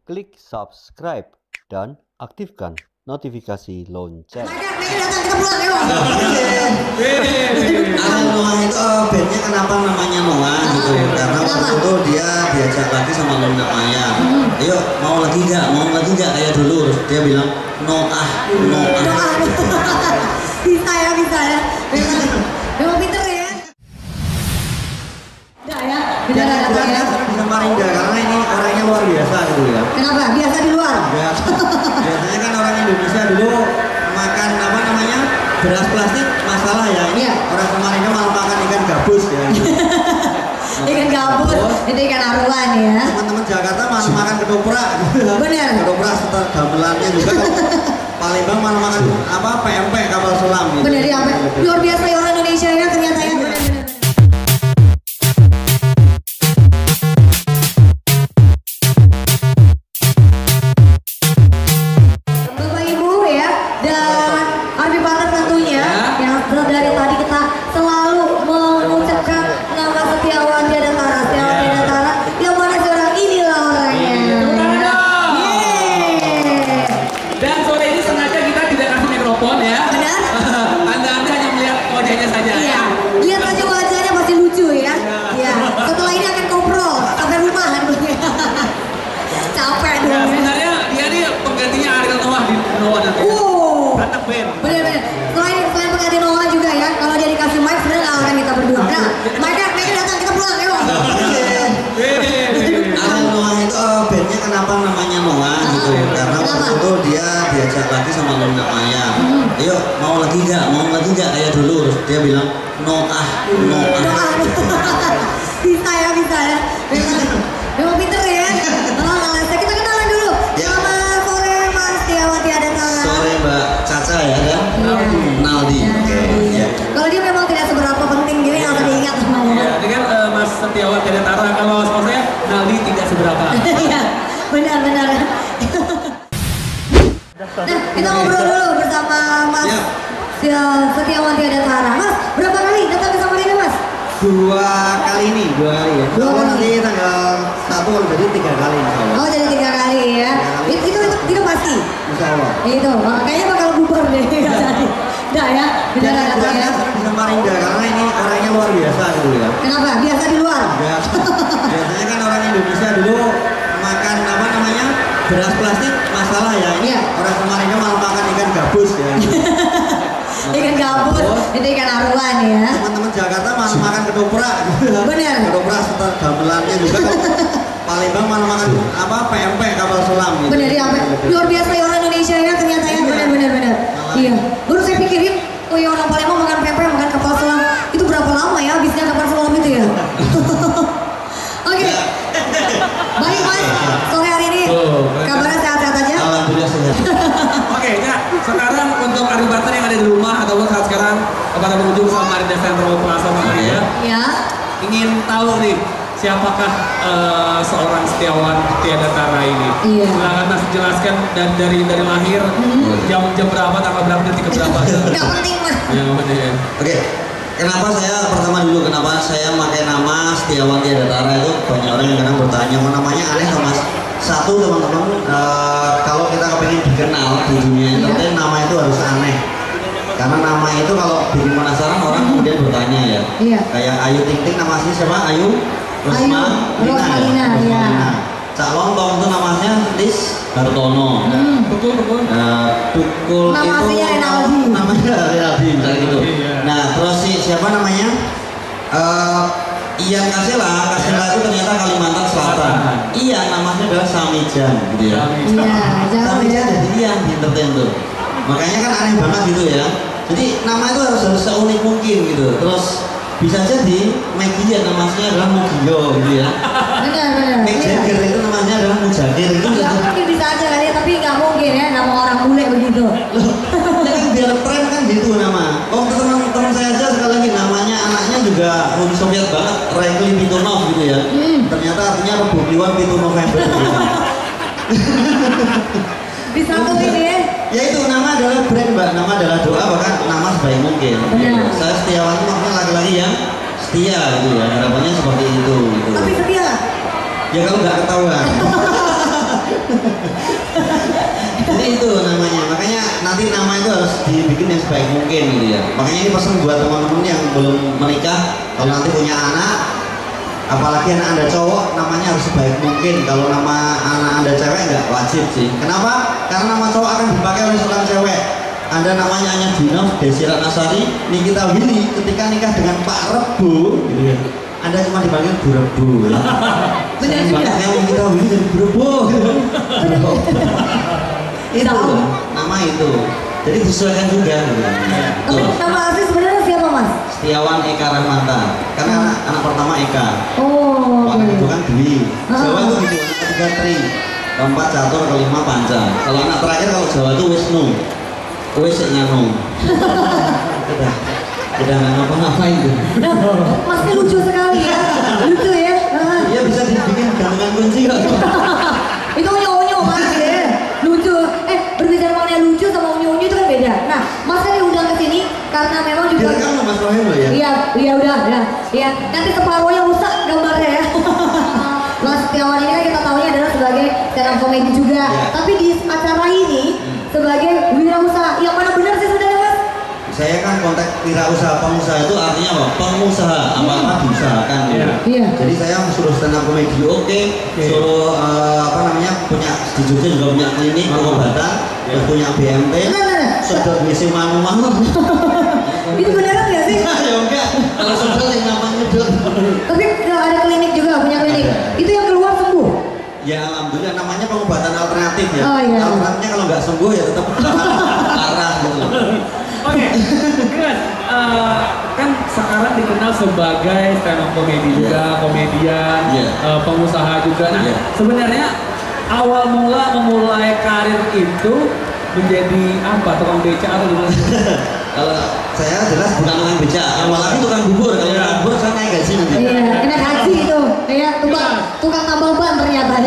klik subscribe dan aktifkan notifikasi lonceng. Mereka datang, kita pulang ya. Noah itu bandnya kenapa namanya Noah gitu? Karena waktu itu dia diajak lagi sama Luna Maya. Ayo mau lagi nggak? Mau lagi nggak kayak dulu? Terus dia bilang Noah. Bisa ya. Memang pinter ya. Enggak ya, benar ya. Saya bisa Marinda karena ini orangnya luar biasa gitu ya. Kenapa? Biasa di luar. Biasanya kan orang Indonesia dulu makan apa namanya beras plastik masalah ya. Ini orang Samarinda malah makan ikan gabus ya. Ikan gabus, itu ikan aruan ya. Teman-teman Jakarta malah makan ketoprak. Benar. Ketoprak setelah gamelannya juga. Palembang malah makan apa PMP kapal selam gitu. Benar ya, luar biasa ya orang Indonesia ya ternyata ya. Bapak Ibu ya, dan Arbi Partner tentunya yang dari tadi kita selalu mengucapkan nama Setiawan Diadatara, yang mana seorang inilah orangnya. Dan sore ini sengaja kita tidak kasih mikrofon ya. Benar? Anda hanya melihat wajahnya saja. Iya, lihat aja wajahnya masih lucu ya. Iya, setelah ini akan koprol sampai rumah. Capek Ya, dong. sebenarnya dia ini penggantinya Ariel Noah di Noah nanti. Anak band. Bener-bener. Selain pengganti Noah juga ya, kalau dia dikasih mic sebenarnya nggak akan kita berdua. Nah, mereka datang, kita pulang ya. Noah itu bandnya kenapa namanya Noah gitu? Karena waktu itu dia diajak lagi sama Luna Maya. Ayo mau lagi nggak? Mau lagi nggak kayak dulu? Terus dia bilang Noah. Bisa ya. Memang pinter ya. Kita kenalan dulu. Selamat sore Mas Setiawan Diadatara. Sore Mbak Caca ya kan? Naldi. Oke. Ya. Kalau dia memang tidak seberapa penting jadi nggak usah diingat namanya. Ya, ini kan Mas Setiawan Diadatara, kalau sama saya Naldi tidak seberapa. Iya, benar. Nah, kita ngobrol dulu bersama Mas Setiawan Diadatara. Mas, berapa kali datang ke Samarinda, Mas? Dua kali ya. Kalau nanti tanggal 1 jadi 3 kali insya Allah. Oh, jadi 3 kali ya. Itu pasti. Insya Allah. Itu, kayaknya bakal bubar deh. Enggak ya, benar ya. Saya bisa Marinda karena ini orangnya luar biasa gitu ya. Kenapa? Biasa di luar. Biasanya kan orang Indonesia dulu makan apa namanya beras plastik masalah ya. Ini orang Samarinda malah makan ikan gabus ya. Ikan gabus, itu ikan aruan ya. Teman-teman Jakarta malah makan ketoprak. Benar. Ketoprak setelah gamelannya juga. Palembang malah makan apa PMP kapal selam gitu. Benar ya, luar biasa ya orang Indonesia ya ternyata ya. Benar. Iya. Baru saya pikirin, oh ya orang Palembang makan pempek, makan kapal selam. Itu berapa lama ya habisnya kapal selam itu ya? Oke. Baik Mas, sore hari ini kabarnya sehat-sehat aja? Alhamdulillah sehat. Oke, nah sekarang untuk Arbi Partner yang ada di rumah ataupun saat sekarang kepada pengunjung Samarinda Central Plaza Samarinda, Ya. ingin tahu nih siapakah seorang Setiawan Diadatara ini? Iya. Silakan Mas jelaskan dari lahir, jam berapa, tanggal berapa, detik berapa? Gak penting Mas. Ya, benar. Oke. Kenapa saya pakai nama Setiawan Diadatara itu banyak orang yang kadang bertanya mau namanya aneh sama Mas. Satu teman-teman kalau kita kepingin dikenal di dunia entertain nama itu harus aneh. Karena nama itu kalau bikin penasaran orang kemudian bertanya ya. Iya. Kayak Ayu Ting Ting nama asli siapa? Ayu Rosmalina, ya. Cak Lontong itu namanya Lis Hartono. Betul. Tukul Nama itu aslinya Renaldi. namanya Renaldi misalnya gitu. Iya. Nah terus siapa namanya? Ian Kasela itu ternyata Kalimantan Selatan. Ian namanya adalah Samijan gitu ya. Iya, jauh Samijan ya. jadi Ian di entertain tuh. Makanya kan aneh banget gitu ya. Jadi nama itu harus seunik mungkin gitu. Terus bisa jadi Maggie namanya adalah Mugio gitu ya. Benar. Mick Jagger itu namanya adalah Mujagir itu. Ya mungkin bisa aja kali ya, tapi nggak mungkin ya nama orang bule begitu. Ya kan biar tren kan gitu nama. Oh teman-teman saya aja sekali lagi namanya anaknya juga Uni Soviet banget, Raikli Pitunov gitu ya. Ternyata artinya Rebu Kliwon Pitu November. Gitu. Bisa tuh ini ya. Ya itu nama adalah brand Mbak, nama adalah doa bahkan nama sebaik mungkin. Benar. Saya Setiawan itu maksudnya laki-laki yang setia gitu ya, harapannya seperti itu gitu. Tapi setia nggak? Ya kalau nggak ketahuan. dibikin yang sebaik mungkin gitu ya. Makanya ini pesan buat teman-teman yang belum menikah, kalau nanti punya anak, apalagi anak anda cowok, namanya harus sebaik mungkin. Kalau nama anak anda cewek nggak wajib sih. Kenapa? Karena nama cowok akan dipakai oleh seorang cewek. Anda namanya Anya Dino, Desi Ratnasari, Nikita Willy, ketika nikah dengan Pak Rebo, gitu ya. Anda cuma dipanggil Bu Rebo. Ya. Benar juga. Makanya Nikita Willy jadi Bu Rebo. Itu nama itu. Jadi disesuaikan juga. Gitu. Tapi nama asli sebenarnya siapa Mas? Setiawan Eka Rahmanta. Karena anak pertama Eka. Oh. Anak kedua kan Dwi. Jawa itu gitu. Anak ketiga Tri. Keempat Catur, kelima Panca. Kalau anak terakhir kalau Jawa itu Wisnu. Wis nganu. Udah nggak ngapa-ngapain tuh. Masnya lucu sekali ya. Lucu ya. Iya bisa dibikin gantungan kunci kok. Itu unyu-unyu Mas ya. Lucu. Berbicara mengenai lucu sama unyu-unyu itu kan beda. Nah, Mas kan diundang ke sini karena memang juga. Direkam loh Mas Rohim loh ya. Iya udah ya. Iya, nanti separuhnya rusak gambarnya ya. Mas Setiawan ini kan kita tahunya adalah sebagai stand up comedy juga. Ya. Tapi di acara ini sebagai wirausaha, yang mana benar sih sebenarnya Mas? Saya kan konteks wirausaha, pengusaha itu artinya apa? Pengusaha, apa-apa diusahakan gitu. Iya. Jadi saya suruh stand up comedy oke. Suruh punya di Jogja juga punya klinik pengobatan, terus punya BMT, sedot WC manual. Itu beneran nggak sih? Ya enggak, kalau sedot yang namanya sedot. Tapi ada klinik juga, punya klinik. Itu yang keluar sembuh? Ya alhamdulillah namanya pengobatan alternatif ya. Oh, iya. Alternatifnya kalau nggak sembuh ya tetap parah gitu. Oke, Mas, kan sekarang dikenal sebagai stand up comedy juga, komedian, pengusaha juga. Nah, sebenarnya awal mula memulai karir itu menjadi apa? Tukang beca atau gimana? Kalau saya jelas bukan tukang beca, apalagi tukang bubur. Kalau tukang bubur saya naik gaji nanti. Iya, kena gaji itu. Ya, tukang tambal ban ternyata.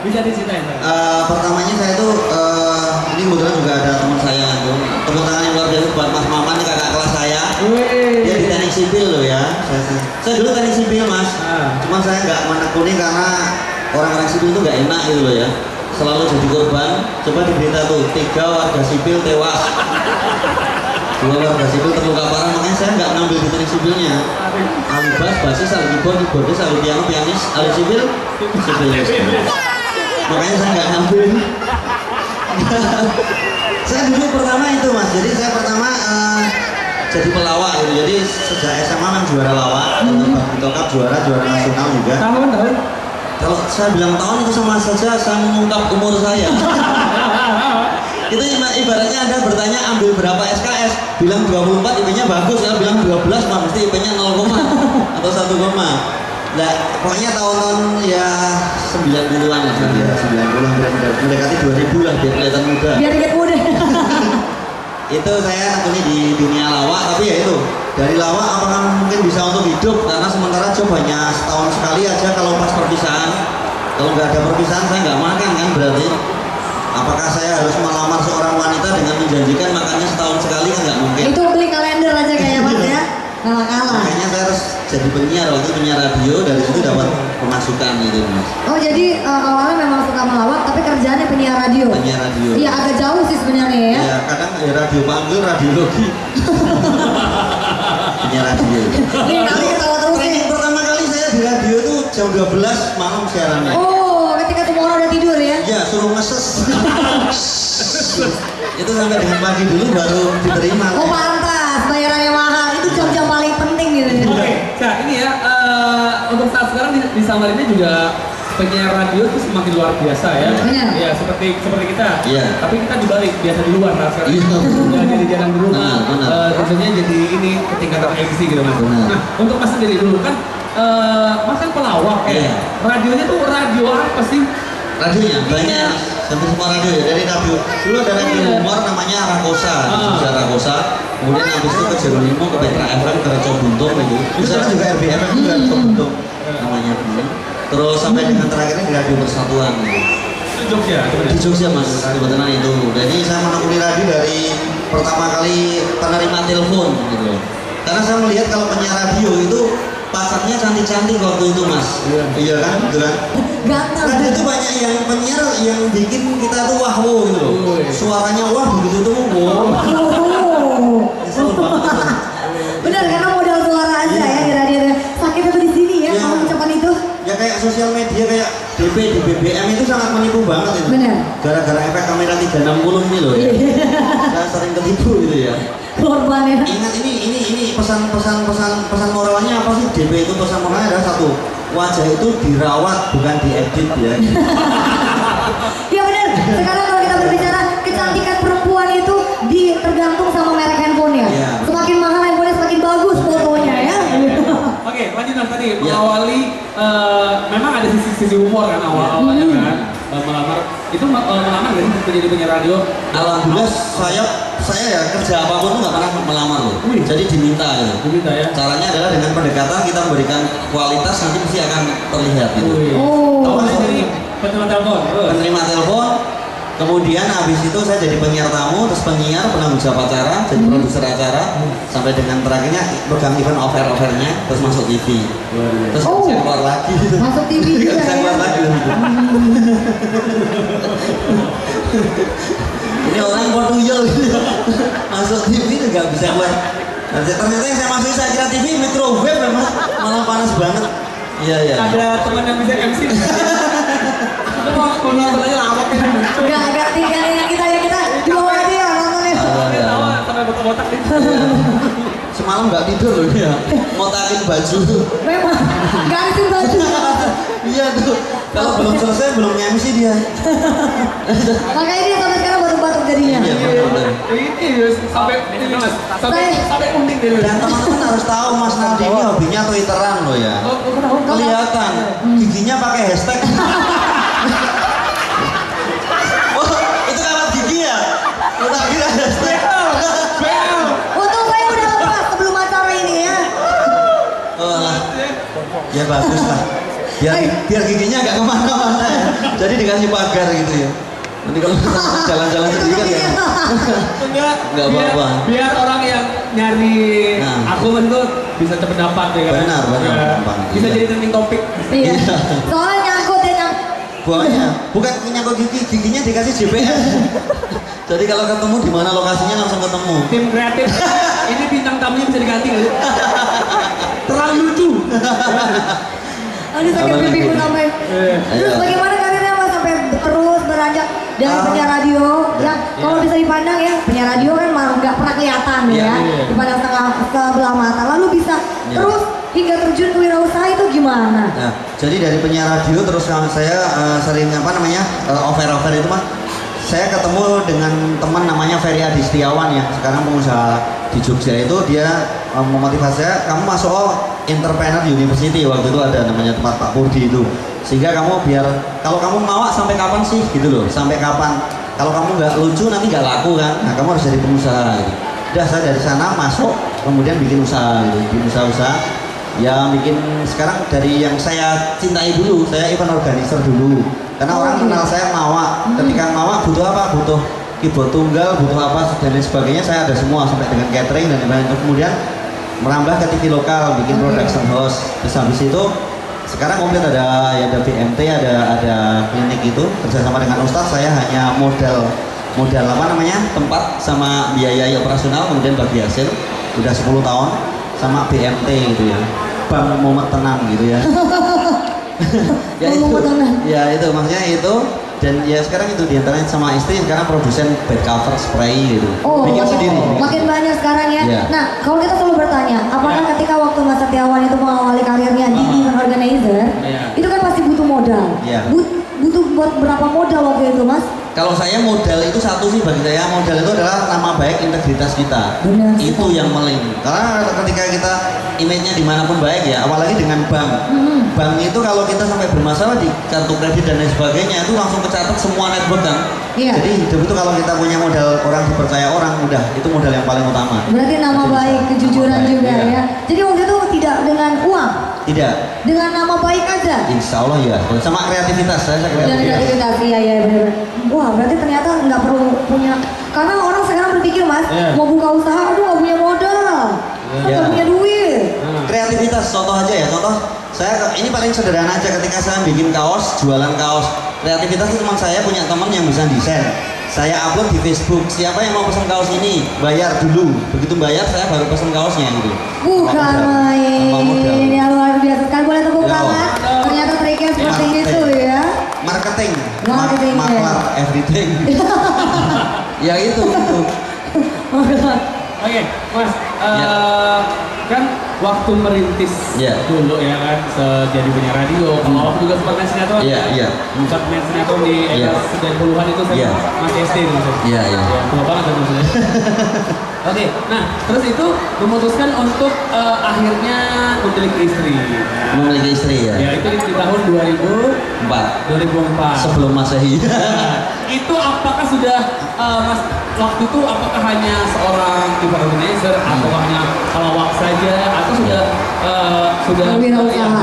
Bisa diceritain, Pak? Pertamanya saya tuh ini kebetulan juga ada teman saya tuh. Tepuk tangan yang luar biasa buat Mas Maman, ini kakak kelas saya. Dia di teknik sipil loh ya. Saya dulu teknik sipil Mas. Cuman saya nggak menekuni karena orang-orang sipil itu nggak enak gitu loh ya. Selalu jadi korban. Coba di berita tuh 3 warga sipil tewas. 2 warga sipil terluka parah, makanya saya nggak ngambil di teknik sipilnya. Alibas, basis, alibor, keyboardis, alipiano, pianis, alisipil, sipilis. Makanya saya nggak ngambil. Saya dulu pertama itu Mas, jadi saya pertama jadi pelawak gitu. Jadi sejak SMA kan juara lawak, Tokap juara nasional juga. Tahun? Kalau saya bilang tahun itu sama saja saya mengungkap umur saya. Itu ibaratnya Anda bertanya ambil berapa SKS, bilang 24 IP-nya bagus, ya bilang 12 mah mesti IP-nya 0, atau 1, nah pokoknya tahun-tahun ya 90-an lah, 90-an mendekati 2000 lah biar kelihatan muda. Biar dikit muda. Itu saya tentunya di dunia lawak, tapi ya itu dari lawak apakah mungkin bisa untuk hidup, karena sementara job hanya setahun sekali aja kalau pas perpisahan. Kalau nggak ada perpisahan saya nggak makan kan berarti. Apakah saya harus melamar seorang wanita dengan menjanjikan makannya setahun sekali kan nggak mungkin. Itu beli kalender aja kayaknya Mas ya. Kalah-kalah. Makanya saya harus jadi penyiar, waktu penyiar radio, dari situ dapat pemasukan gitu Mas. Oh jadi awalnya memang suka melawak tapi kerjaannya penyiar radio. Penyiar radio. Iya agak jauh sih sebenarnya ya. Ya kadang ya radio panggil, radiologi. Penyiar radio. Ini kali ketawa terus nih. Training pertama kali saya di radio itu jam 12 malam siarannya. Oh ketika semua orang udah tidur ya. Ya suruh ngeses. Itu sampai dengan pagi dulu baru diterima. Oh pantas bayarannya mahal. Itu jam-jam paling penting gitu. Oke, nah ini ya untuk saat sekarang di Samarinda juga penyiar radio itu semakin luar biasa ya. Benar. Ya seperti kita. Iya. Tapi kita dibalik biasa di luar saat sekarang. Iya. Udah jadi jarang di rumah. Benar. Tentunya jadi ini ketingkatan MC gitu Mas. Benar. Nah untuk Mas sendiri dulu kan Mas kan pelawak ya. Iya. Radionya tuh radio apa sih? Radionya banyak, hampir semua radio ya. Dari radio dulu ada radio humor namanya Rakosa, bisa Rakosa. Kemudian habis itu ke Jeronimo, ke Petra FM, ke Reco Buntung gitu. Bisa juga RBFM juga Reco Buntung namanya dulu. Terus sampai dengan terakhirnya di Radio Persatuan gitu. Itu Jogja. Di Jogja Mas, kebetulan itu. Jadi saya menekuni radio dari pertama kali penerima telepon gitu. Karena saya melihat kalau penyiar radio itu pasarnya cantik-cantik waktu itu Mas. Iya kan, betul kan? Ganteng. Radio itu banyak yang penyiar yang bikin kita tuh wah wow gitu loh. Suaranya wah begitu tuh wow. BBM itu sangat menipu banget itu. Benar. Gara-gara efek kamera 360 ini loh ya. Saya sering ketipu gitu ya. Korbannya. Ingat ini pesan moralnya apa sih? DP itu pesan moralnya adalah satu, wajah itu dirawat bukan diedit ya. Ya benar. Sekarang kalau kita berbicara kecantikan perempuan itu tergantung sama merek handphonenya. Iya. Semakin mahal handphonenya semakin bagus fotonya ya. Oke, lanjut Mas tadi mengawali memang ada sisi humor kan awal-awalnya kan melamar itu melamar dari menjadi penyiar radio. Alhamdulillah saya ya kerja apapun tuh nggak pernah melamar loh. Jadi diminta gitu. Diminta ya. Caranya adalah dengan pendekatan kita memberikan kualitas nanti mesti akan terlihat gitu. Oh. Awalnya dari penerima telepon. Penerima telepon, kemudian habis itu saya jadi penyiar tamu, terus penyiar, penanggung jawab acara, jadi produser acara, sampai dengan terakhirnya pegang event offer-offernya, terus masuk TV, terus saya keluar lagi. Masuk TV juga Saya keluar ya. lagi. Ini orang potuyel gitu, masuk TV itu nggak bisa keluar. Dan ternyata yang saya masuk saya kira TV microwave memang malah panas banget. Iya. Ada teman yang bisa MC. Itu mau nonton aja lama kan. Enggak ngerti kali ya kita di bawah aja ya nontonnya. Tawa sampai botak-botak nih. Semalam nggak tidur loh dia, ngotakin baju. Memang garisin baju. Iya tuh, kalau belum selesai belum MC dia. Makanya dia sampai sekarang batuk-batuk jadinya. Iya, benar. Ini sampai ini Mas, sampai kuning deh. Dan teman-teman harus tahu Mas Naldi ini hobinya Twitteran loh ya. Kelihatan, giginya pakai hashtag. Oh, itu kawat gigi ya? Udah kira hashtag. Untung saya udah lepas sebelum acara ini ya. Oh lah, ya bagus lah. Biar giginya nggak kemana-mana ya. Jadi dikasih pagar gitu ya. Nanti kalau jalan-jalan sendiri kan ya. Nggak apa-apa. Biar orang yang nyari akun itu bisa cepet dapat ya kan. Benar, gampang. Bisa jadi trending topik. Iya. Soalnya nyangkut ya Buahnya, bukan nyangkut giginya dikasih GPS. Jadi kalau ketemu di mana lokasinya langsung ketemu. Tim kreatif. Ini bintang tamunya bisa diganti nggak sih? Terlalu lucu. Aduh sakit pipiku sampai. Terus bagaimana karirnya Mas sampai terus beranjak dari penyiar radio ya? Kalau bisa dipandang ya penyiar radio kan malah nggak pernah kelihatan ya, dipandang sebelah mata. Lalu bisa terus hingga terjun ke wirausaha itu gimana? Nah, jadi dari penyiar radio terus saya sering offer-offer itu Mas. Saya ketemu dengan teman namanya Ferry Adi Setiawan ya, sekarang pengusaha di Jogja itu dia memotivasi saya, kamu masuk Entrepreneur University waktu itu ada namanya tempat Pak Purdi itu, sehingga kamu biar kalau kamu ngawak sampai kapan sih gitu loh, sampai kapan kalau kamu nggak lucu nanti nggak laku kan, nah kamu harus jadi pengusaha gitu. Udah saya dari sana masuk kemudian bikin usaha gitu, bikin usaha ya bikin sekarang dari yang saya cintai dulu, saya event organizer dulu. Karena orang kenal saya ngawak, ketika ngawak butuh apa? Butuh keyboard tunggal, butuh apa dan lain sebagainya, saya ada semua sampai dengan catering dan lain-lain. Kemudian merambah ke TV lokal, bikin production house. Terus habis itu sekarang komplit ada BMT, ada klinik itu kerjasama dengan Ustadz. Saya hanya modal tempat sama biaya operasional, kemudian bagi hasil udah 10 tahun sama BMT gitu ya, Bank Muhammad Tenang gitu ya. itu maksudnya itu, dan ya sekarang itu diantaranya sama istri sekarang produsen bed cover spray gitu. Bikin sendiri. Makin banyak sekarang ya. Nah kalau kita selalu bertanya, apakah ketika waktu Mas Setiawan itu mengawali karirnya di event organizer, itu kan pasti butuh modal. Butuh buat berapa modal waktu itu Mas? Kalau saya modal itu satu sih, bagi saya modal itu adalah nama baik, integritas kita. Benar, itu yang paling. Karena ketika kita image-nya dimanapun baik ya, apalagi dengan bank. Bank itu kalau kita sampai bermasalah di kartu kredit dan lain sebagainya itu langsung kecatat semua network kan. Jadi hidup itu kalau kita punya modal orang dipercaya orang, udah itu modal yang paling utama. Berarti nama baik, kejujuran juga ya. Jadi waktu itu tidak dengan uang. Tidak. Dengan nama baik aja. Insya Allah ya. Sama kreativitas saya Dan kreativitas iya benar. Wah berarti ternyata nggak perlu punya, karena orang sekarang berpikir Mas mau buka usaha, aduh nggak punya modal, nggak punya duit. Kreativitas, contoh aja ya, contoh saya ini paling sederhana aja, ketika saya bikin kaos, jualan kaos, kreativitas itu teman saya punya teman yang bisa desain, saya upload di Facebook, siapa yang mau pesan kaos ini bayar dulu, begitu bayar saya baru pesan kaosnya gitu. Bukan main, ini luar biasa sekali, boleh tepuk tangan. Ternyata triknya seperti itu ya. marketing, Marketing, maklar, everything. Ya itu. Oke, Mas, kan waktu merintis dulu ya kan, jadi punya radio, kalau aku juga sempat main sinetron, sempat main sinetron di era 90-an itu saya masih SD gitu. Tua banget kan maksudnya. Oke, nah terus itu memutuskan untuk akhirnya memiliki istri. Memiliki istri ya? Ya itu di tahun 2004. Sebelum Masehi. Itu apakah sudah Mas waktu itu apakah hanya seorang event organizer atau hanya pelawak saja atau sudah Wirausaha?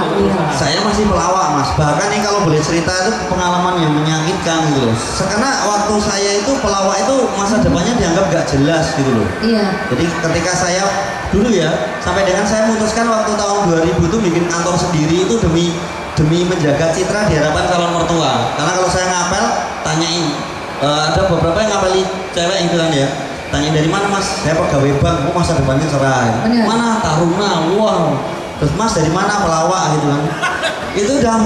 Saya masih pelawak Mas. Bahkan nih kalau boleh cerita itu pengalaman yang menyakitkan gitu loh. Karena waktu saya itu pelawak itu masa depannya dianggap gak jelas gitu loh. Iya. Jadi ketika saya dulu ya sampai dengan saya memutuskan waktu tahun 2000 itu bikin kantor sendiri itu demi menjaga citra di hadapan calon mertua. Karena kalau saya ngapel tanyain ada beberapa yang ngapeli cewek gitu kan ya, tanyain dari mana Mas, saya pegawai bank, oh masa depannya cerah. Mana Taruna, wow. Terus Mas dari mana, pelawak gitu kan. Itu udah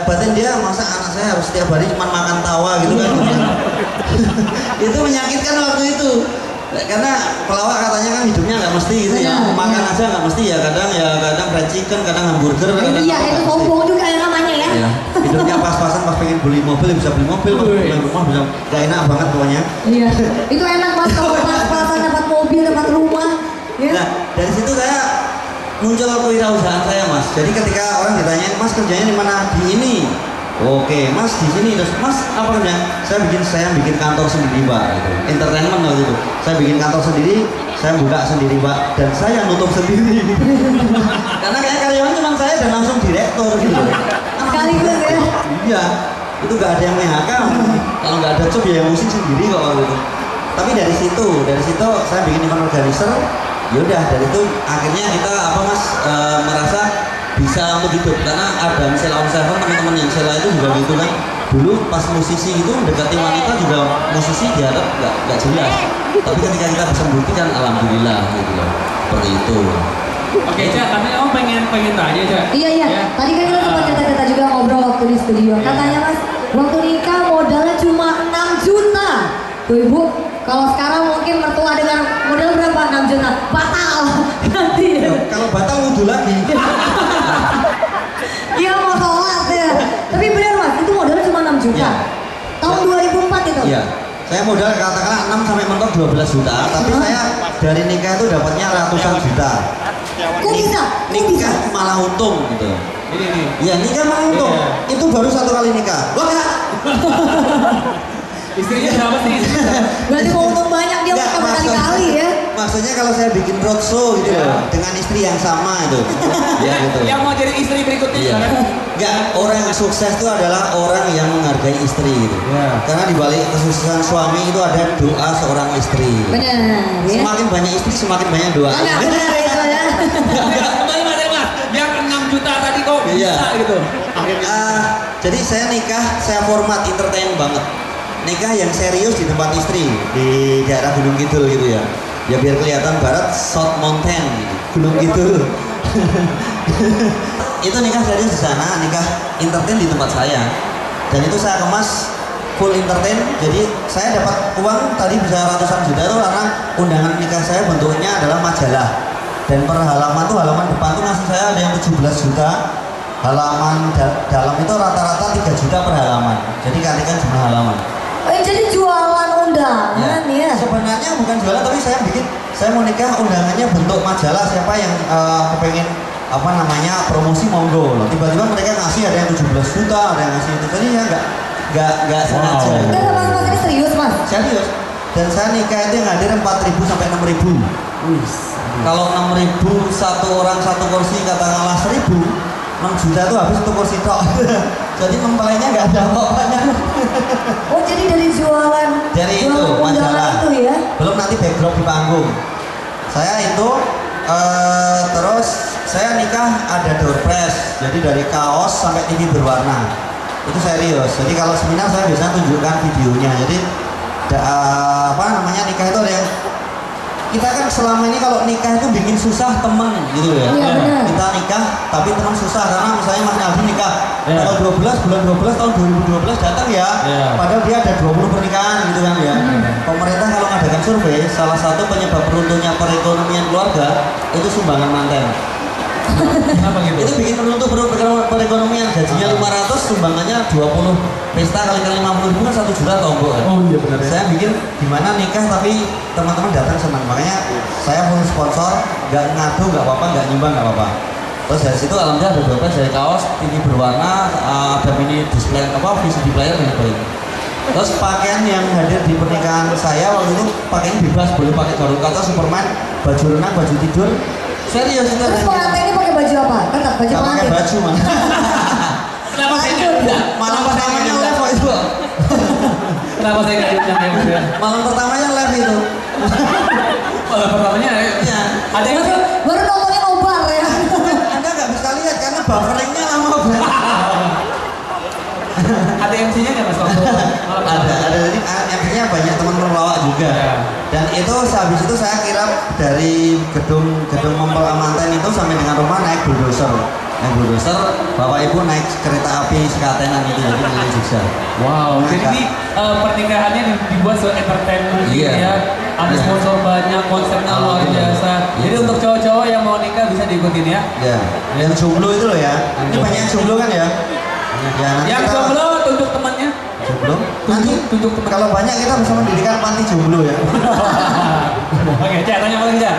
batin dia, masa anak saya harus setiap hari cuma makan tawa gitu kan. Itu menyakitkan waktu itu. Karena pelawak katanya kan hidupnya nggak mesti gitu ya, makan aja nggak mesti ya, kadang fried chicken, kadang hamburger, kadang iya itu sombong juga ya namanya ya. Hidupnya pas-pasan, pas pengen beli mobil bisa beli mobil, pas beli rumah bisa, gak enak banget pokoknya. Iya, itu enak Mas kalau pas-pasan dapat mobil, dapat rumah. Ya. Nah dari situ saya muncul kewirausahaan saya Mas. Jadi ketika orang ditanyain Mas kerjanya di mana, di ini. Oke, Mas di sini terus Mas apa kerjanya? Saya bikin kantor sendiri Pak, gitu. Entertainment waktu itu. Saya bikin kantor sendiri, saya buka sendiri Pak, dan saya nutup sendiri. Karena kayak karyawan cuma saya dan langsung direktur gitu. Sekaligus ya. Iya, itu gak ada yang PHK. Kalau nggak ada job ya yang musik sendiri kok gitu. Tapi dari situ saya bikin event organizer. Yaudah dari itu akhirnya kita merasa bisa untuk hidup, karena ada misalnya on seven teman-teman yang Sela itu juga gitu kan, dulu pas musisi itu mendekati wanita juga musisi diharap nggak jelas, tapi ketika kita bisa membuktikan alhamdulillah gitu loh, seperti itu. Oke Cak, tapi kamu pengen tanya Cak. Iya. Tadi kan kita sempat cerita-cerita juga ngobrol waktu di studio. Katanya Mas, waktu nikah modalnya cuma 6 juta. Tuh Ibu, kalau sekarang mungkin mertua dengan modal berapa? 6 juta. Batal. Nanti. Kalau batal wudhu lagi. Iya mau sholat ya. Tapi benar Mas, itu modalnya cuma 6 juta. Tahun 2004 itu. Iya. Saya modal katakanlah 6 sampai mentok 12 juta, tapi saya dari nikah itu dapatnya ratusan juta. Kok bisa? Nikah malah untung gitu. Ini. Iya, nikah malah untung. Itu baru 1 kali nikah. Wah enggak. Istrinya berapa sih? Berarti mau untung banyak dia Nggak, udah berkali-kali ya. Maksudnya kalau saya bikin roadshow gitu loh, dengan istri yang sama itu. Ya gitu. Yang mau jadi istri berikutnya kan? Enggak, orang yang sukses itu adalah orang yang menghargai istri gitu. Karena di balik kesuksesan suami itu ada doa seorang istri. Benar ya. Semakin banyak istri semakin banyak doa. Benar itu ya. Kembali Mas, biar 6 juta tadi kok bisa gitu. Jadi saya nikah, saya format entertain banget. Nikah yang serius di tempat istri di daerah Gunung Kidul gitu ya. Ya biar kelihatan barat South Mountain gitu. Gunung Kidul. Itu nikah serius di sana, nikah entertain di tempat saya. Dan itu saya kemas full entertain. Jadi saya dapat uang tadi bisa ratusan juta itu karena undangan nikah saya bentuknya adalah majalah. Dan per halaman tuh, halaman depan tuh ngasih saya ada yang 17 juta. Halaman dalam itu rata-rata 3 juta per halaman. Jadi kalikan jumlah halaman. Jadi jualan undangan ya. Sebenarnya bukan jualan, tapi saya mau nikah undangannya bentuk majalah, siapa yang kepengen promosi monggo. Tiba-tiba mereka ngasih ada yang 17 juta, ada yang ngasih itu. Jadi ya enggak sengaja. Enggak Mas ini serius Mas? Serius. Dan saya nikah itu yang hadir 4.000 sampai 6.000. Kalau 6.000 satu orang satu kursi katakanlah 1.000, 6 juta itu habis satu kursi tok. Jadi mempelainya nggak ada apa-apanya. Oh jadi dari jualan itu majalah itu ya? Belum nanti backdrop di panggung. Saya itu terus saya nikah ada door prize. Jadi dari kaos sampai TV berwarna. Itu serius. Jadi kalau seminar saya biasanya tunjukkan videonya. Jadi nikah itu ada yang kita kan selama ini kalau nikah itu bikin susah temen gitu ya. Iya, benar. Kita nikah tapi teman susah karena misalnya Mas Aldi nikah tanggal 12 bulan 12 tahun 2012 datang ya. Padahal dia ada 20 pernikahan gitu kan ya. Pemerintah kalau ngadakan survei, salah satu penyebab runtuhnya perekonomian keluarga itu sumbangan manten. Kenapa gitu? Itu bikin runtuh perekonomian, gajinya 500, sumbangannya 20 pesta kali 50 ribu kan 1 juta tombol kan? Oh iya benar ya. Saya bikin gimana nikah tapi teman-teman datang senang, makanya saya full sponsor, nggak ngadu nggak apa-apa, nggak nyumbang nggak apa-apa. Terus dari situ alhamdulillah ada 12 dari kaos, TV berwarna, ada mini display VCD player dan lain-lain. Terus pakaian yang hadir di pernikahan saya waktu itu pakaian bebas, boleh pakai gaun kata Superman, baju renang, baju tidur. Serius itu. Terus pengantinnya pakai baju apa? Tetap baju Gak pakai pengantin. baju man. Kenapa saya Lanjut. Malam pertamanya live kok itu. Kenapa saya nggak diundang ya gitu ya? Malam pertamanya live itu. Malam pertamanya Iya. ada yang Baru nontonnya nobar ya. Anda nggak bisa lihat karena bufferingnya lama banget. ada MC-nya nggak Mas waktu malam Ada jadi MC-nya banyak teman pelawak juga. Ya. Dan itu habis itu saya kirap dari gedung Mempel Amanten itu sampai dengan rumah naik bulldozer. Naik bulldozer, bapak ibu naik kereta api sekatenan itu jadi keliling Jogja. Wow, Nah, jadi ini pernikahannya dibuat se-entertainment gitu Iya. ya. Ada Iya. sponsor banyak, konsepnya luar biasa. Jadi Iya. untuk cowok-cowok yang mau nikah bisa diikutin ya. Ya, yang jomblo itu loh ya. Ini banyak yang jomblo kan ya? Ya, nanti Yang kita- jomblo tunjuk temannya. jomblo. Nanti Tunjuk teman. kalau banyak kita bisa mendirikan panti jomblo ya. Oke, Cak, tanya apa lagi, Cak?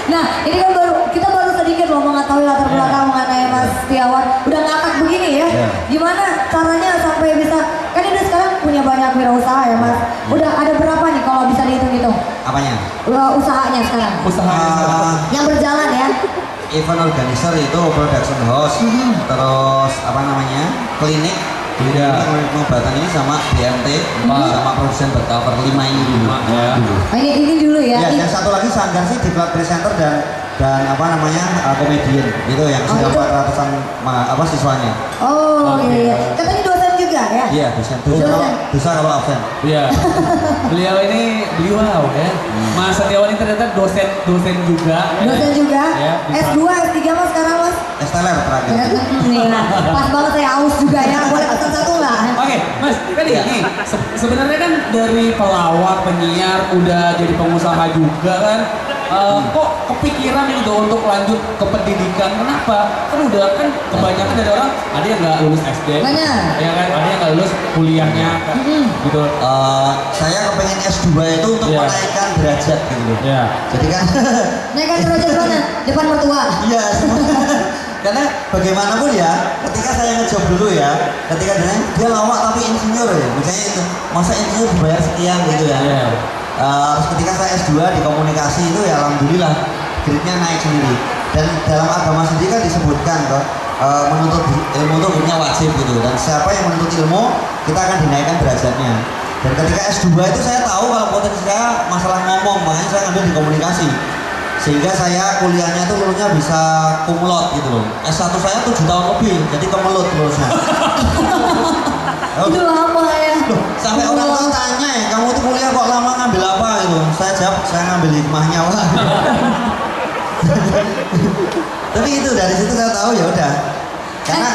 Nah, ini kan kita baru sedikit loh mengetahui latar belakang mengenai Mas Setiawan. Udah ngakak begini ya. Iya. Gimana caranya sampai bisa, kan ini sekarang punya banyak wirausaha ya Mas. Udah ada berapa nih kalau bisa dihitung-hitung? Apanya? Usahanya sekarang. Usaha. Yang berjalan ya. Event organizer itu production house, terus apa namanya klinik, Iya. pengobatan ini sama BMT, sama produsen bercover 5 ini dulu. Ya. Nah, ini dulu ya. Ya, yang satu lagi sanggar sih di presenter dan apa namanya komedian itu yang Oh, sudah itu? 400-an siswanya. Oh Oke. iya. Katanya dosen juga ya. Iya, dosa kalau absen. Iya. Beliau wow ya. Mas Setiawan ini ternyata dosen juga. Dosen juga. Ya, di S2, S3 Mas sekarang Mas. Esteller terakhir. Nih, nah, pas banget saya aus juga ya. Boleh pesan satu nggak? Oke, Mas, kan ini sebenarnya kan dari pelawak, penyiar, udah jadi pengusaha juga kan. Kok kepikiran gitu untuk lanjut ke pendidikan? Kenapa? Kan udah kan kebanyakan dari orang ada yang nggak lulus SD, Benar. ya kan? Ada yang nggak lulus kuliahnya, kan? Gitu. Saya kepengen S2 itu untuk Iya. menaikkan derajat gitu loh. Ya. Jadi kan Naik kan derajat mana? Depan mertua. iya karena bagaimanapun ya ketika saya ngejob dulu ya ketika dia lawak tapi insinyur ya misalnya itu masa insinyur dibayar sekian gitu ya. Iya. Terus ketika saya S2 di komunikasi itu ya alhamdulillah grade-nya naik sendiri dan dalam agama sendiri kan disebutkan kok menuntut ilmu itu hukumnya wajib gitu dan siapa yang menuntut ilmu kita akan dinaikkan derajatnya dan ketika S2 itu saya tahu kalau potensi saya masalah ngomong makanya saya ngambil di komunikasi sehingga saya kuliahnya tuh lulusnya bisa kumlot gitu loh. S1 saya 7 tahun lebih jadi kemelut lulusnya. Itu lama ya. Loh, sampai orang tua tanya ya, kamu tuh kuliah kok lama ngambil apa gitu? Saya jawab, saya ngambil hikmahnya lah. Tapi itu dari situ saya tahu ya udah. Karena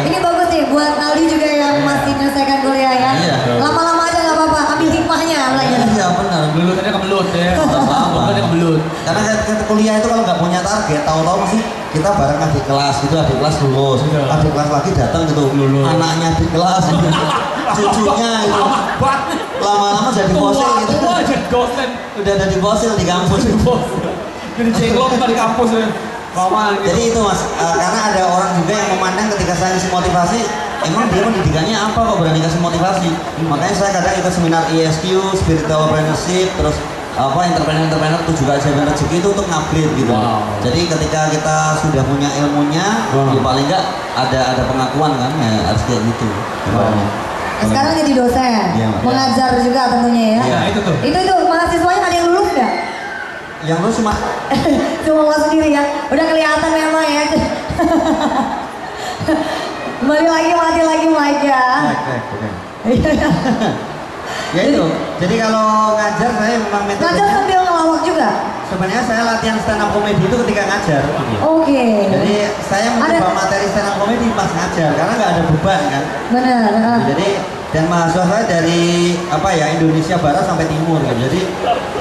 ini bagus nih buat Aldi juga yang masih menyelesaikan kuliah ya. Iya. Lama-lama aja nggak apa-apa, ambil hikmahnya lagi. Iya benar. Belutannya kebelut ya. Belutannya kebelut. Karena kita kuliah itu kalau nggak punya target, tahu-tahu mesti kita bareng adik kelas gitu, adik kelas lulus, Iya. adik kelas lagi datang gitu, Lulus. anaknya adik kelas, gitu. Cucunya gitu, lama-lama jadi fosil gitu, Tua jadi dosen. udah jadi fosil di kampus. Jadi cengkok di kampus ya. Lama gitu. Jadi itu mas, karena ada orang juga yang memandang ketika saya ngasih motivasi, emang dia pendidikannya apa kok berani kasih motivasi? Makanya saya kadang ikut seminar ESQ, Spiritual Entrepreneurship, terus apa entrepreneur tuh juga jalan rezeki itu untuk ngupgrade gitu. Wow. Jadi ketika kita sudah punya ilmunya, ya paling enggak ada pengakuan kan, ya harus kayak gitu. Nah, sekarang jadi dosen, Iya, Mbak. mengajar juga tentunya ya. Iya, itu tuh. Itu mahasiswanya ada yang lulus nggak? Yang lu cuma Cuma lo sendiri ya. Udah kelihatan memang ya. Kembali lagi, mati lagi mic ya. Ya itu. Jadi kalau ngajar saya memang Ngajar metodenya. sambil ngelawak juga? Sebenarnya saya latihan stand up comedy itu ketika ngajar. Oke. Jadi saya mencoba Ada- materi stand up comedy pas ngajar karena nggak ada beban kan. Benar. Jadi dan mahasiswa saya dari apa ya Indonesia Barat sampai Timur gitu.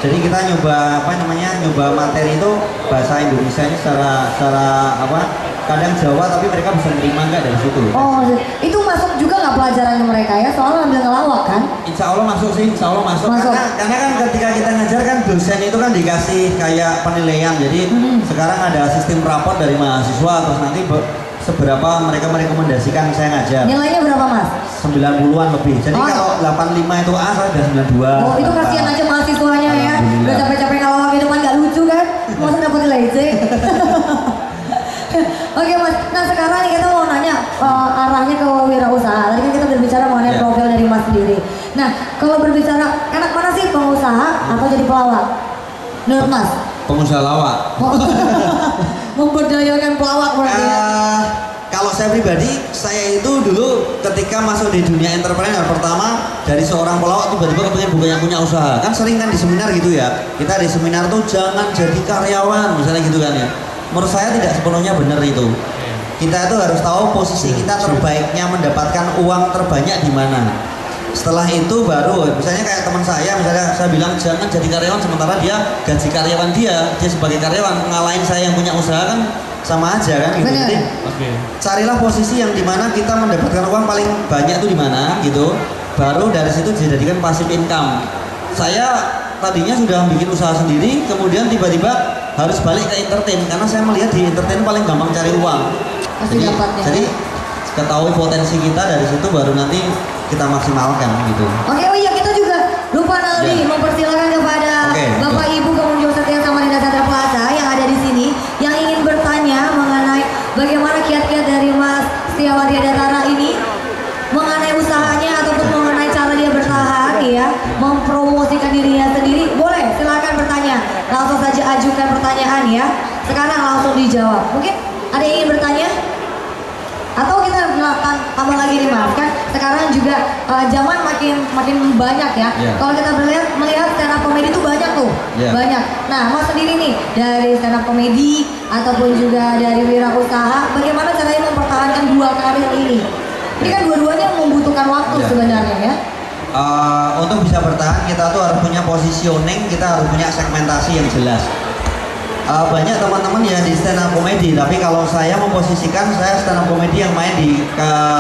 Jadi kita nyoba materi itu bahasa Indonesia ini secara apa kadang Jawa tapi mereka bisa menerima nggak dari situ. Oh, itu masuk juga nggak pelajarannya mereka ya? Soalnya ambil ngelawak kan? Insya Allah masuk sih, Insya Allah masuk. Masuk. Karena kan ketika kita ngajar kan dosen itu kan dikasih kayak penilaian. Jadi sekarang ada sistem raport dari mahasiswa terus nanti seberapa mereka merekomendasikan saya ngajar. Nilainya berapa mas? 90-an lebih. Jadi Oh. kalau 85 itu A saya udah 92. Oh itu kasihan aja mahasiswanya ya. Alhamdulillah. Udah capek-capek ngelawak di depan nggak lucu kan? Masa dapat nilai C? Oke mas, nah sekarang nih kita mau nanya arahnya ke wirausaha. Tadi kan kita berbicara mengenai profil dari mas sendiri. Nah kalau berbicara enak mana sih pengusaha atau jadi pelawak? Menurut mas? Pengusaha lawak. Memberdayakan pelawak berarti ya? Kalau saya pribadi, saya itu dulu ketika masuk di dunia entrepreneur pertama dari seorang pelawak tiba-tiba kepengen punya usaha. Kan sering kan di seminar gitu ya. Kita di seminar tuh jangan jadi karyawan misalnya gitu kan ya. Menurut saya tidak sepenuhnya benar itu. Kita itu harus tahu posisi kita terbaiknya mendapatkan uang terbanyak di mana. Setelah itu baru misalnya kayak teman saya misalnya saya bilang jangan jadi karyawan sementara dia gaji karyawan dia sebagai karyawan ngalahin saya yang punya usaha kan sama aja kan gitu. Bener. Jadi carilah posisi yang dimana kita mendapatkan uang paling banyak itu di mana gitu. Baru dari situ dijadikan passive income. Saya tadinya sudah bikin usaha sendiri, kemudian tiba-tiba harus balik ke entertain karena saya melihat di entertain paling gampang cari uang. Pasti dapatnya. Jadi ketahui potensi kita dari situ baru nanti kita maksimalkan gitu. Oke, oh iya kita juga lupa Naldi Ya. mempersilakan kepada Oke, Bapak Ibu pengunjung setia Samarinda Chandra Plaza yang ada di sini yang ingin bertanya mengenai bagaimana kiat-kiat dari Mas Setiawan Datara ini mengenai usahanya ataupun mengenai cara dia bertahan ya, mempromosikan dirinya sendiri. Boleh, silakan bertanya. Langsung saja ajukan pertanyaan ya. Sekarang langsung dijawab. Mungkin ada yang ingin bertanya? Atau kita tambah lagi nih mas, kan sekarang juga zaman makin banyak ya. Yeah. Kalau kita melihat stand up comedy itu banyak tuh, Yeah. banyak. Nah mas sendiri nih dari stand up comedy ataupun juga dari wirausaha, bagaimana caranya mempertahankan dua karir ini? Ini kan dua-duanya membutuhkan waktu Yeah. sebenarnya ya. Untuk bisa bertahan kita tuh harus punya positioning, kita harus punya segmentasi yang jelas. Banyak teman-teman ya di stand up comedy, tapi kalau saya memposisikan saya stand up comedy yang main di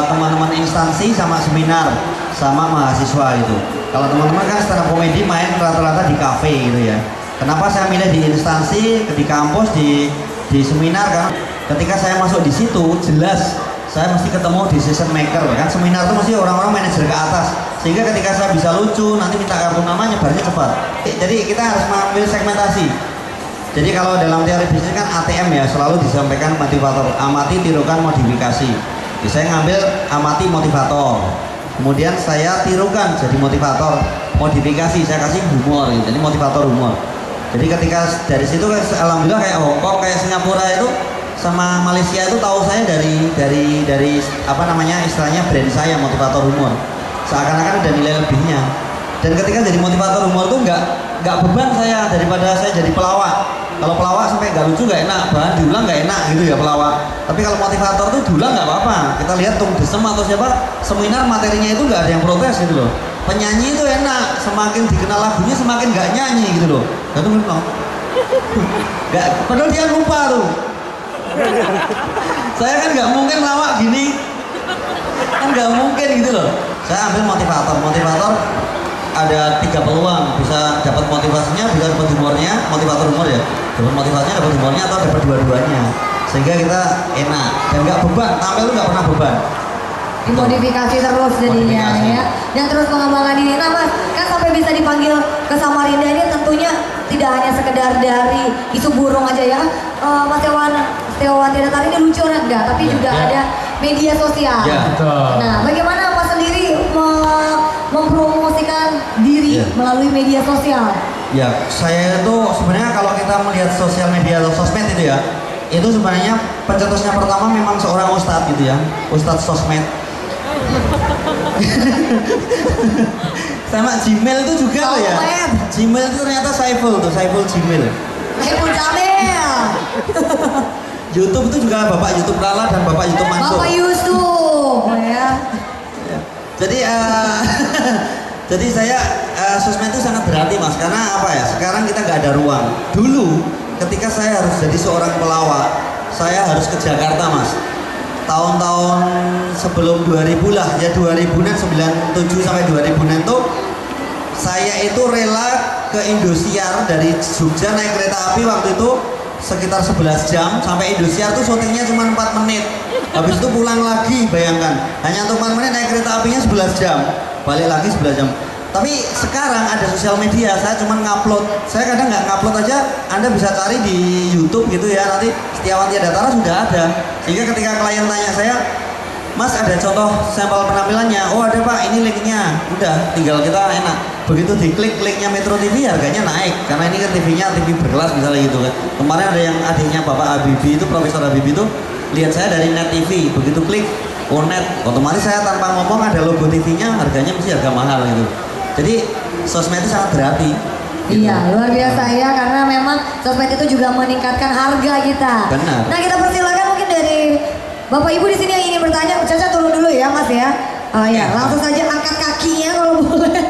teman-teman instansi sama seminar sama mahasiswa gitu. Kalau teman-teman kan stand up comedy main rata-rata di kafe gitu ya. Kenapa saya milih di instansi, di kampus, di seminar? Karena ketika saya masuk di situ jelas saya mesti ketemu decision maker kan. Seminar itu mesti orang-orang manajer ke atas, sehingga ketika saya bisa lucu nanti minta kartu nama nyebarnya cepat. Jadi kita harus mengambil segmentasi. Jadi kalau dalam teori bisnis kan ATM ya selalu disampaikan motivator, amati, tirukan, modifikasi. Jadi saya ngambil amati, motivator, kemudian saya tirukan jadi motivator, modifikasi saya kasih humor gitu. Jadi motivator humor. Jadi ketika dari situ alhamdulillah kayak Hongkong, kayak Singapura itu sama Malaysia itu tahu saya dari apa namanya istilahnya brand saya motivator humor. Seakan-akan ada nilai lebihnya. Dan ketika jadi motivator humor tuh nggak beban saya daripada saya jadi pelawak. Kalau pelawak sampai nggak lucu nggak enak, bahan diulang nggak enak gitu ya pelawak. Tapi kalau motivator tuh diulang nggak apa-apa. Kita lihat Tung Desem atau siapa seminar materinya itu nggak ada yang protes gitu loh. Penyanyi itu enak, semakin dikenal lagunya semakin nggak nyanyi gitu loh. Dan tuh bilang, nggak, padahal dia lupa tuh. Saya kan nggak mungkin lawak gini, kan nggak mungkin gitu loh. Saya ambil motivator ada 3 peluang, bisa dapat motivasinya, bisa dapat humornya, motivator humor ya, dapat motivasinya, dapat humornya atau dapat dua-duanya, sehingga kita enak dan nggak beban, tampil itu nggak pernah beban. Dimodifikasi terus jadinya Modifikasi. ya, dan terus mengembangkan diri. Nah mas, kan sampai bisa dipanggil ke Samarinda ini tentunya tidak hanya sekedar dari isu burung aja ya. Mas Setiawan Datara ini lucu enggak, tapi juga ada media sosial. Ya. Betul. Nah, bagaimana mas sendiri mempromosikan diri Ya. melalui media sosial? Ya, saya itu sebenarnya kalau kita melihat sosial media atau sosmed itu ya, itu sebenarnya pencetusnya pertama memang seorang ustadz gitu ya, ustadz sosmed. Sama Gmail itu juga loh ya. Gmail itu ternyata Saiful Gmail. Saiful Jamil. YouTube itu juga Bapak YouTube Lala dan Bapak YouTube Mansur. Bapak Yusuf, ya. Jadi jadi saya sosmed itu sangat berarti Mas, karena apa ya? Sekarang kita nggak ada ruang. Dulu ketika saya harus jadi seorang pelawak, saya harus ke Jakarta Mas. Tahun-tahun sebelum 2000 lah, ya 2000-an 97 sampai 2000-an tuh saya itu rela ke Indosiar dari Jogja naik kereta api waktu itu sekitar 11 jam sampai Indosiar tuh syutingnya cuma 4 menit. Habis itu pulang lagi, bayangkan. Hanya untuk 4 menit naik kereta apinya 11 jam. Balik lagi 11 jam. Tapi sekarang ada sosial media, saya cuma ngupload. Saya kadang nggak ngupload aja, Anda bisa cari di YouTube gitu ya. Nanti Setiawan Tiada Tara sudah ada. Sehingga ketika klien tanya saya, Mas ada contoh sampel penampilannya? Oh ada Pak, ini linknya. Udah, tinggal kita enak. Begitu diklik linknya Metro TV harganya naik. Karena ini kan TV-nya TV berkelas misalnya gitu kan. Kemarin ada yang adiknya Bapak Habibie itu, Profesor Habibie itu lihat saya dari Net TV. Begitu klik, oh Net, otomatis saya tanpa ngomong ada logo TV-nya, harganya mesti harga mahal gitu. Jadi sosmed itu sangat berarti. Gitu. Iya, luar biasa ya, karena memang sosmed itu juga meningkatkan harga kita. Benar. Nah, kita persilakan mungkin dari Bapak Ibu di sini yang ingin bertanya, Caca turun dulu ya Mas ya. Ya, langsung saja angkat kakinya kalau boleh.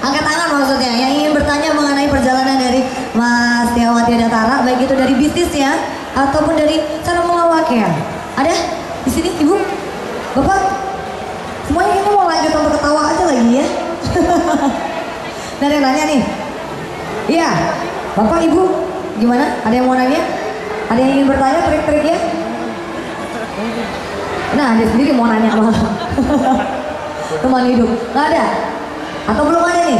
Angkat tangan maksudnya, yang ingin bertanya mengenai perjalanan dari Mas Setiawan Tiada Tara, baik itu dari bisnisnya ataupun dari cara melawaknya. Ada di sini Ibu? Bapak? Semuanya ini mau lanjut untuk ketawa aja lagi ya. Nah, ada yang nanya nih. Iya, Bapak Ibu gimana? Ada yang mau nanya? Ada yang ingin bertanya trik-triknya? Nah, dia sendiri mau nanya malah. Teman hidup, nggak ada? Atau belum ada nih?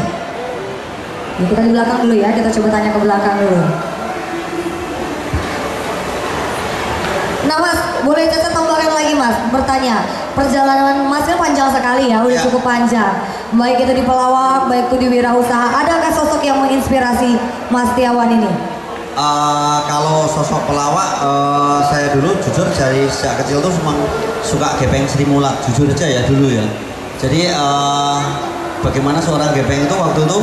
Ya, kita di belakang dulu ya, kita coba tanya ke belakang dulu. Nah Mas, boleh Caca tambahkan lagi Mas, bertanya. Perjalanan Mas kan panjang sekali ya, udah cukup panjang. Baik itu di pelawak, baik itu di wirausaha. Adakah sosok yang menginspirasi Mas Setiawan ini? Kalau sosok pelawak, saya dulu jujur dari sejak kecil tuh memang suka gepeng Sri Mulat, jujur aja ya dulu ya. Jadi bagaimana seorang gepeng itu waktu itu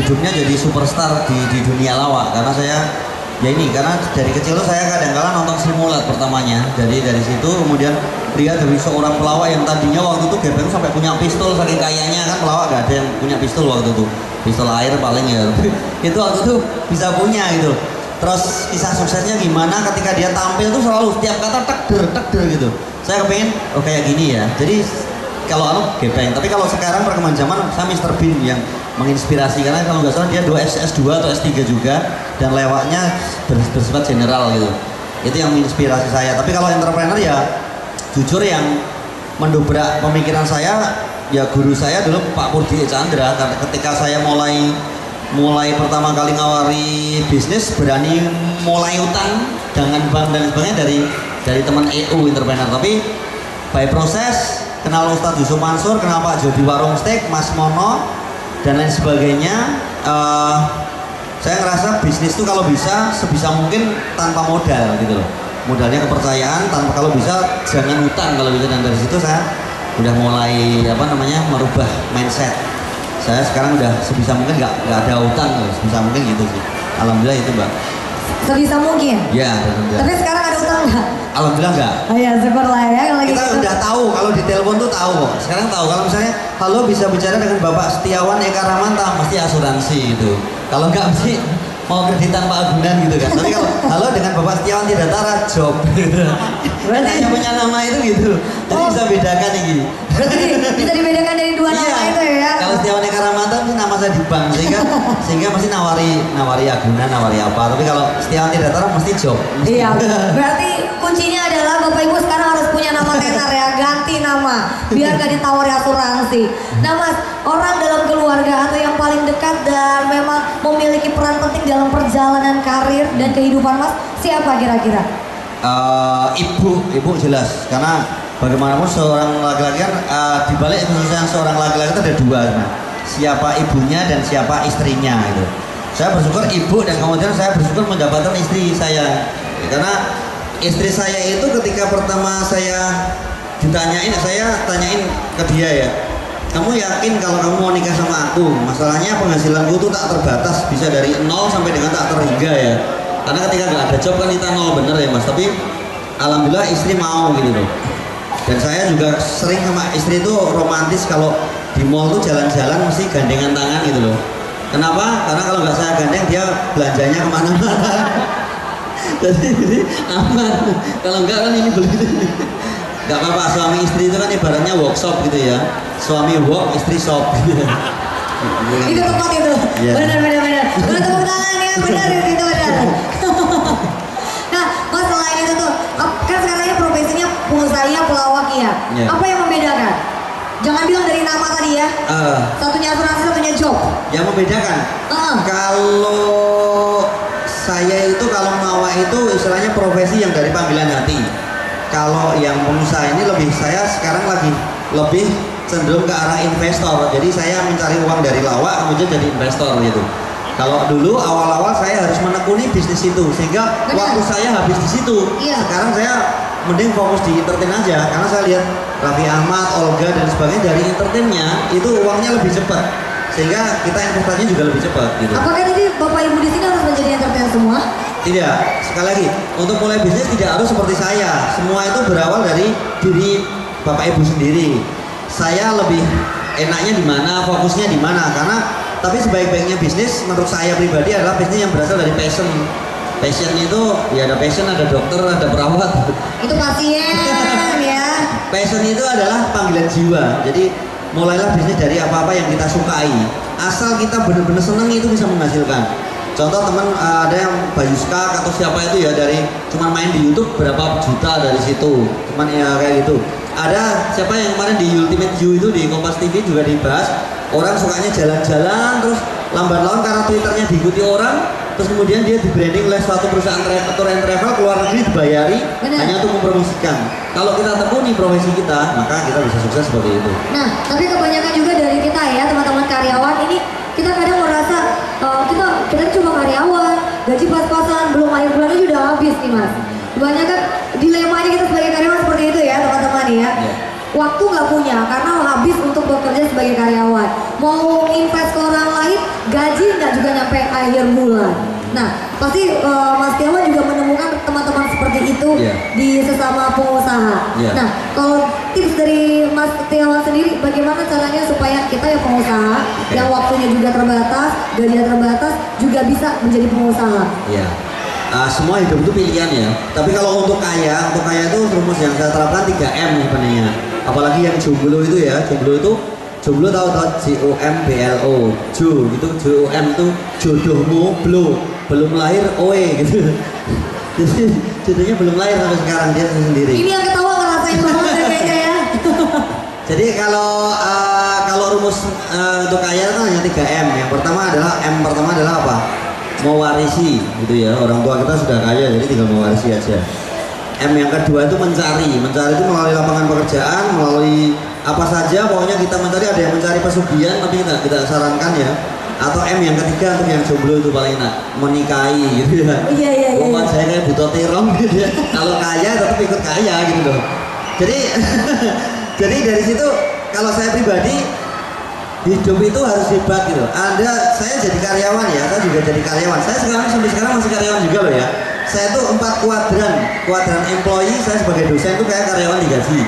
hidupnya jadi superstar di dunia lawak, karena saya ya ini, karena dari kecil tuh saya kadang-kadang nonton Sri Mulat pertamanya. Jadi dari situ kemudian dia dari seorang pelawak yang tadinya waktu itu gepeng sampai punya pistol, saking kayanya kan pelawak gak ada yang punya pistol waktu itu, pistol air paling ya. Itu waktu itu bisa punya gitu. Terus kisah suksesnya gimana ketika dia tampil tuh selalu setiap kata tekder gitu. Saya kepengen kayak gini ya. Jadi kalau gepeng, tapi kalau sekarang perkembangan zaman saya Mr. Bean yang menginspirasi, karena kalau nggak salah dia S2 atau S3 juga dan lewatnya bersifat general gitu. Itu yang menginspirasi saya. Tapi kalau entrepreneur ya jujur yang mendobrak pemikiran saya ya guru saya dulu Pak Purdi Chandra. Karena ketika saya mulai pertama kali ngawari bisnis, berani mulai utang dengan bank dan sebagainya dari teman EU entrepreneur. Tapi by proses kenal Ustadz Yusuf Mansur, kenal Pak Jody Warung Steak, Mas Mono dan lain sebagainya. Saya ngerasa bisnis itu kalau bisa sebisa mungkin tanpa modal gitu loh. Modalnya kepercayaan, tanpa, kalau bisa jangan utang kalau bisa. Dan dari situ saya udah mulai merubah mindset. Saya sekarang udah sebisa mungkin nggak ada utang loh, sebisa mungkin gitu sih. Alhamdulillah itu Mbak. Sebisa mungkin? Ya. Tapi sekarang ada utang nggak? Alhamdulillah nggak. Oh ya, syukurlah ya kalau kita gitu. Udah tahu, kalau di telepon tuh tahu kok. Sekarang tahu kalau misalnya halo bisa bicara dengan Bapak Setiawan Eka Ramanta, mesti asuransi gitu. Kalau nggak mesti mau kreditan Pak Agunan gitu kan. Tapi kalau halo dengan Bapak Setiawan Tiada Tara, job gitu. Hanya punya nama itu gitu. Jadi bisa bedakan ini. Berarti bisa dibedakan dari dua nama itu ya. Kalau Setiawan Eka Ramanta mesti nama saya di bank, sehingga mesti nawari Agunan, nawari apa. Tapi kalau Setiawan Tiada Tara mesti job. Iya. Berarti kuncinya adalah Bapak Ibu sekarang harus punya nama tenar ya, ganti nama biar gak ditawari asuransi. Nah Mas, orang dalam keluarga atau yang paling dekat dan memang memiliki peran penting dalam perjalanan karir dan kehidupan Mas, siapa kira-kira? Ibu jelas, karena bagaimanapun seorang laki-laki kan di balik khususnya seorang laki-laki itu ada dua, siapa ibunya dan siapa istrinya gitu. Saya bersyukur ibu, dan kemudian saya bersyukur mendapatkan istri saya, karena istri saya itu ketika pertama saya ditanyain, saya tanyain ke dia ya, kamu yakin kalau kamu mau nikah sama aku? Masalahnya penghasilanku tuh tak terbatas, bisa dari 0 sampai dengan tak terhingga ya. Karena ketika nggak ada job kan kita 0 bener ya mas. Tapi alhamdulillah istri mau gitu loh. Dan saya juga sering sama istri itu romantis kalau di mall tuh jalan-jalan mesti gandengan tangan gitu loh. Kenapa? Karena kalau nggak saya gandeng dia belanjanya kemana-mana. Jadi aman. Kalau enggak kan ini beli. Nggak apa-apa, suami istri itu kan ibaratnya workshop gitu ya. Suami work, istri shop. Itu tepat itu. Iya. Benar. Boleh tepuk tangan ya, benar itu benar. Nah, mas selain itu tuh, kan sekarang profesinya pengusaha pelawak ya. Iya. Apa yang membedakan? Jangan bilang dari nama tadi ya. Satunya asuransi, satunya job. Yang membedakan. Kalau saya itu kalau melawak itu istilahnya profesi yang dari panggilan hati. Kalau yang pengusaha ini lebih, saya sekarang lagi lebih cenderung ke arah investor. Jadi saya mencari uang dari lawak kemudian jadi investor gitu. Kalau dulu awal-awal saya harus menekuni bisnis itu sehingga waktu saya habis di situ. Iya. Sekarang saya mending fokus di entertain aja karena saya lihat Raffi Ahmad, Olga dan sebagainya dari entertainnya itu uangnya lebih cepat sehingga kita investasinya juga lebih cepat gitu. Apakah tadi bapak ibu di sini harus menjadi entertainer semua? Tidak, sekali lagi untuk mulai bisnis tidak harus seperti saya. Semua itu berawal dari diri bapak ibu sendiri. Saya lebih enaknya di mana, fokusnya di mana karena tapi sebaik-baiknya bisnis menurut saya pribadi adalah bisnis yang berasal dari passion. Passion itu ya ada passion, ada dokter, ada perawat. Itu pasien ya. Passion itu adalah panggilan jiwa. Jadi mulailah bisnis dari apa-apa yang kita sukai. Asal kita benar-benar senang itu bisa menghasilkan. Contoh teman ada yang Bayuska atau siapa itu ya dari cuman main di YouTube berapa juta dari situ. Cuman ya kayak gitu. Ada siapa yang kemarin di Ultimate You itu di Kompas TV juga dibahas. Orang sukanya jalan-jalan terus lambat laun karena Twitternya diikuti orang. Terus kemudian dia di branding oleh suatu perusahaan tour and travel keluar negeri dibayari hanya untuk mempromosikan. Kalau kita tekuni profesi kita, maka kita bisa sukses seperti itu. Nah, tapi kebanyakan juga dari kita ya teman-teman karyawan ini kita kadang merasa kita cuma karyawan, gaji pas-pasan, belum akhir bulan aja udah habis nih mas. Kebanyakan dilemanya kita sebagai karyawan seperti itu ya teman-teman ya. Waktu nggak punya karena habis untuk bekerja sebagai karyawan. Mau invest ke orang lain, gaji nggak juga nyampe akhir bulan. Nah, pasti Mas Tiawan juga menemukan teman-teman seperti itu di sesama pengusaha. Nah, kalau tips dari Mas Tiawan sendiri, bagaimana caranya supaya kita yang pengusaha yang waktunya juga terbatas, gajinya terbatas, juga bisa menjadi pengusaha? Semua hidup itu pilihan ya. Tapi kalau untuk kaya itu rumus yang saya terapkan 3M sebenarnya. Apalagi yang jomblo itu ya, jomblo tahu JOMBLO, jo gitu, JOM itu jodohmu belum lahir oe gitu. Jadi jodohnya belum lahir sampai sekarang dia sendiri. Ini yang ketawa ngerasain banget kayaknya ya. Jadi kalau rumus untuk kaya itu hanya 3M. Yang pertama adalah apa? Mewarisi gitu ya. Orang tua kita sudah kaya jadi tinggal mewarisi aja. M yang kedua itu mencari itu melalui lapangan pekerjaan, melalui apa saja pokoknya kita mencari. Ada yang mencari pesugihan tapi kita sarankan ya. Atau M yang ketiga untuk yang jomblo itu paling enak, menikahi gitu ya. Iya. Pokoknya saya kayak butuh tirong gitu ya. Kalau kaya tetap ikut kaya gitu loh. Jadi dari situ kalau saya pribadi hidup itu harus hebat gitu. Saya jadi karyawan ya, saya juga jadi karyawan. Saya sampai sekarang masih karyawan juga loh ya. Saya tuh 4 kuadran employee, saya sebagai dosen tuh kayak karyawan digaji.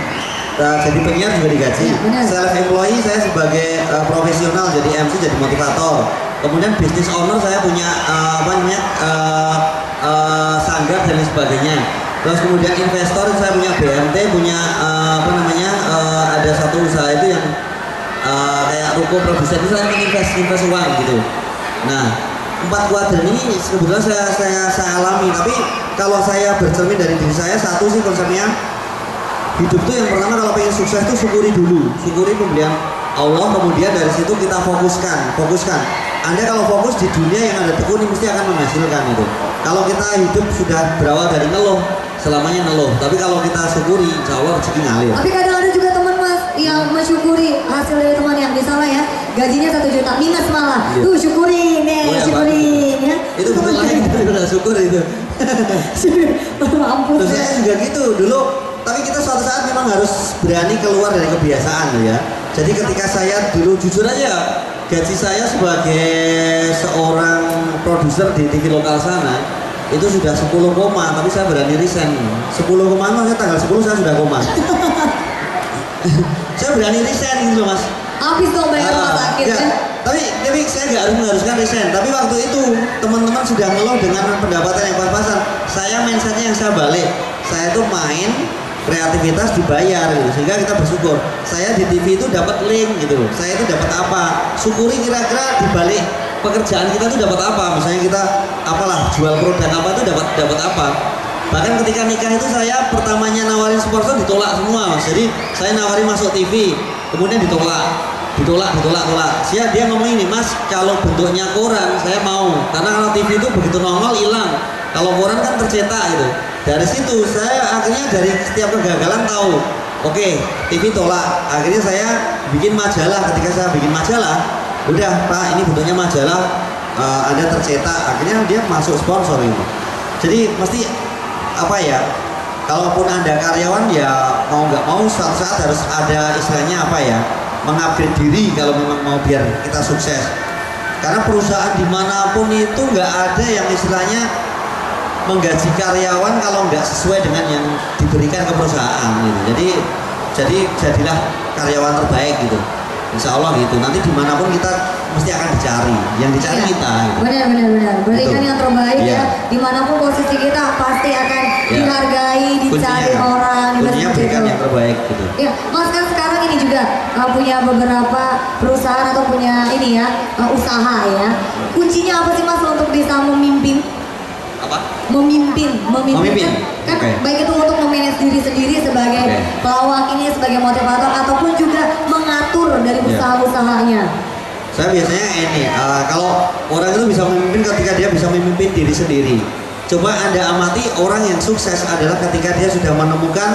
Jadi penyiar juga digaji. Self employee saya sebagai profesional jadi MC, jadi motivator. Kemudian business owner saya punya sanggar dan lain sebagainya. Terus kemudian investor saya punya BMT, punya ada satu usaha itu yang kayak ruko produsen itu saya invest uang gitu. Nah, 4 kuadran ini kebetulan saya alami. Tapi kalau saya bercermin dari diri saya, satu sih konsepnya hidup tuh yang pertama kalau pengen sukses tuh syukuri dulu, syukuri pemberian Allah. Kemudian dari situ kita fokuskan. Anda kalau fokus di dunia yang Anda tekuni mesti akan menghasilkan itu. Kalau kita hidup sudah berawal dari ngeluh, selamanya ngeluh. Tapi kalau kita syukuri, insya Allah rezeki ngalir. Tapi kadang ada juga teman mas yang mensyukuri hasil dari teman yang misalnya ya gajinya 1 juta minus malah. Tuh syukurin syukurin ya. Itu betul lagi kita udah syukur itu. Mampus Terus saya juga gitu dulu. Tapi kita suatu saat memang harus berani keluar dari kebiasaan loh ya. Jadi ketika saya dulu jujur aja, gaji saya sebagai seorang produser di TV lokal sana itu sudah 10 koma, tapi saya berani resign. 10 koma itu tanggal 10 saya sudah koma. Saya berani resign gitu loh mas. Habis dong bayar rumah sakit ya. kan? Tapi saya nggak harus mengharuskan resign. Tapi waktu itu teman-teman sudah ngeluh dengan pendapatan yang pas-pasan. Saya mindsetnya yang saya balik. Saya tuh main kreativitas dibayar gitu, sehingga kita bersyukur. Saya di TV itu dapat link gitu loh. Saya itu dapat apa? Syukuri kira-kira di balik pekerjaan kita tuh dapat apa? Misalnya kita apalah jual produk apa tuh dapat apa? Bahkan ketika nikah itu saya pertamanya nawarin sponsor ditolak semua mas. Jadi saya nawarin masuk TV, kemudian ditolak. Dia ngomong ini mas, kalau bentuknya koran saya mau, karena kalau TV itu begitu nongol hilang. Kalau koran kan tercetak gitu. Dari situ saya akhirnya dari setiap kegagalan tahu, oke, TV tolak. Akhirnya saya bikin majalah. Ketika saya bikin majalah, udah pak ini bentuknya majalah, ada tercetak. Akhirnya dia masuk sponsor ini. Jadi mesti apa ya? Kalaupun anda karyawan ya mau nggak mau suatu saat harus ada istilahnya apa ya? Mengupgrade diri kalau memang mau biar kita sukses. Karena perusahaan dimanapun itu nggak ada yang istilahnya menggaji karyawan kalau nggak sesuai dengan yang diberikan ke perusahaan gitu. Jadi jadilah karyawan terbaik gitu. Insya Allah gitu. Nanti dimanapun kita mesti akan dicari. Yang dicari kita. Gitu. Benar. Berikan yang terbaik ya. Dimanapun posisi kita pasti akan dihargai, dicari orang. Kuncinya berikan yang terbaik gitu. Ya, mas kan sekarang ini juga punya beberapa perusahaan atau punya ini ya usaha ya. Kuncinya apa sih mas untuk bisa memimpin? Apa? Memimpin. Kan Okay. baik itu untuk memanage diri sendiri sebagai pelawak ini, sebagai motivator ataupun juga mengatur dari usaha-usahanya. Saya biasanya ini kalau orang itu bisa memimpin ketika dia bisa memimpin diri sendiri. Coba anda amati orang yang sukses adalah ketika dia sudah menemukan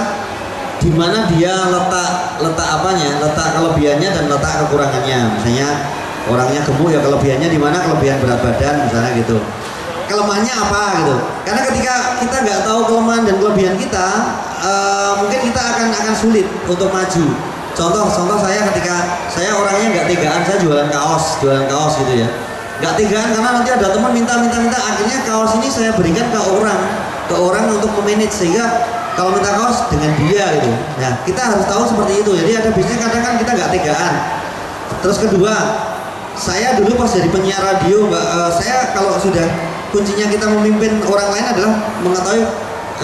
di mana dia letak apanya, letak kelebihannya dan letak kekurangannya. Misalnya orangnya gemuk ya kelebihannya di mana, kelebihan berat badan misalnya gitu. Kelemahannya apa gitu. Karena ketika kita nggak tahu kelemahan dan kelebihan kita, mungkin kita akan sulit untuk maju. Contoh saya ketika saya orangnya nggak tegaan, saya jualan kaos gitu ya. Nggak tegaan karena nanti ada teman minta, akhirnya kaos ini saya berikan ke orang untuk memanage, sehingga kalau minta kaos dengan dia gitu. Nah kita harus tahu seperti itu. Jadi ada bisnis kadang kan kita nggak tegaan. Terus kedua, saya dulu pas jadi penyiar radio, saya kalau sudah kuncinya kita memimpin orang lain adalah mengetahui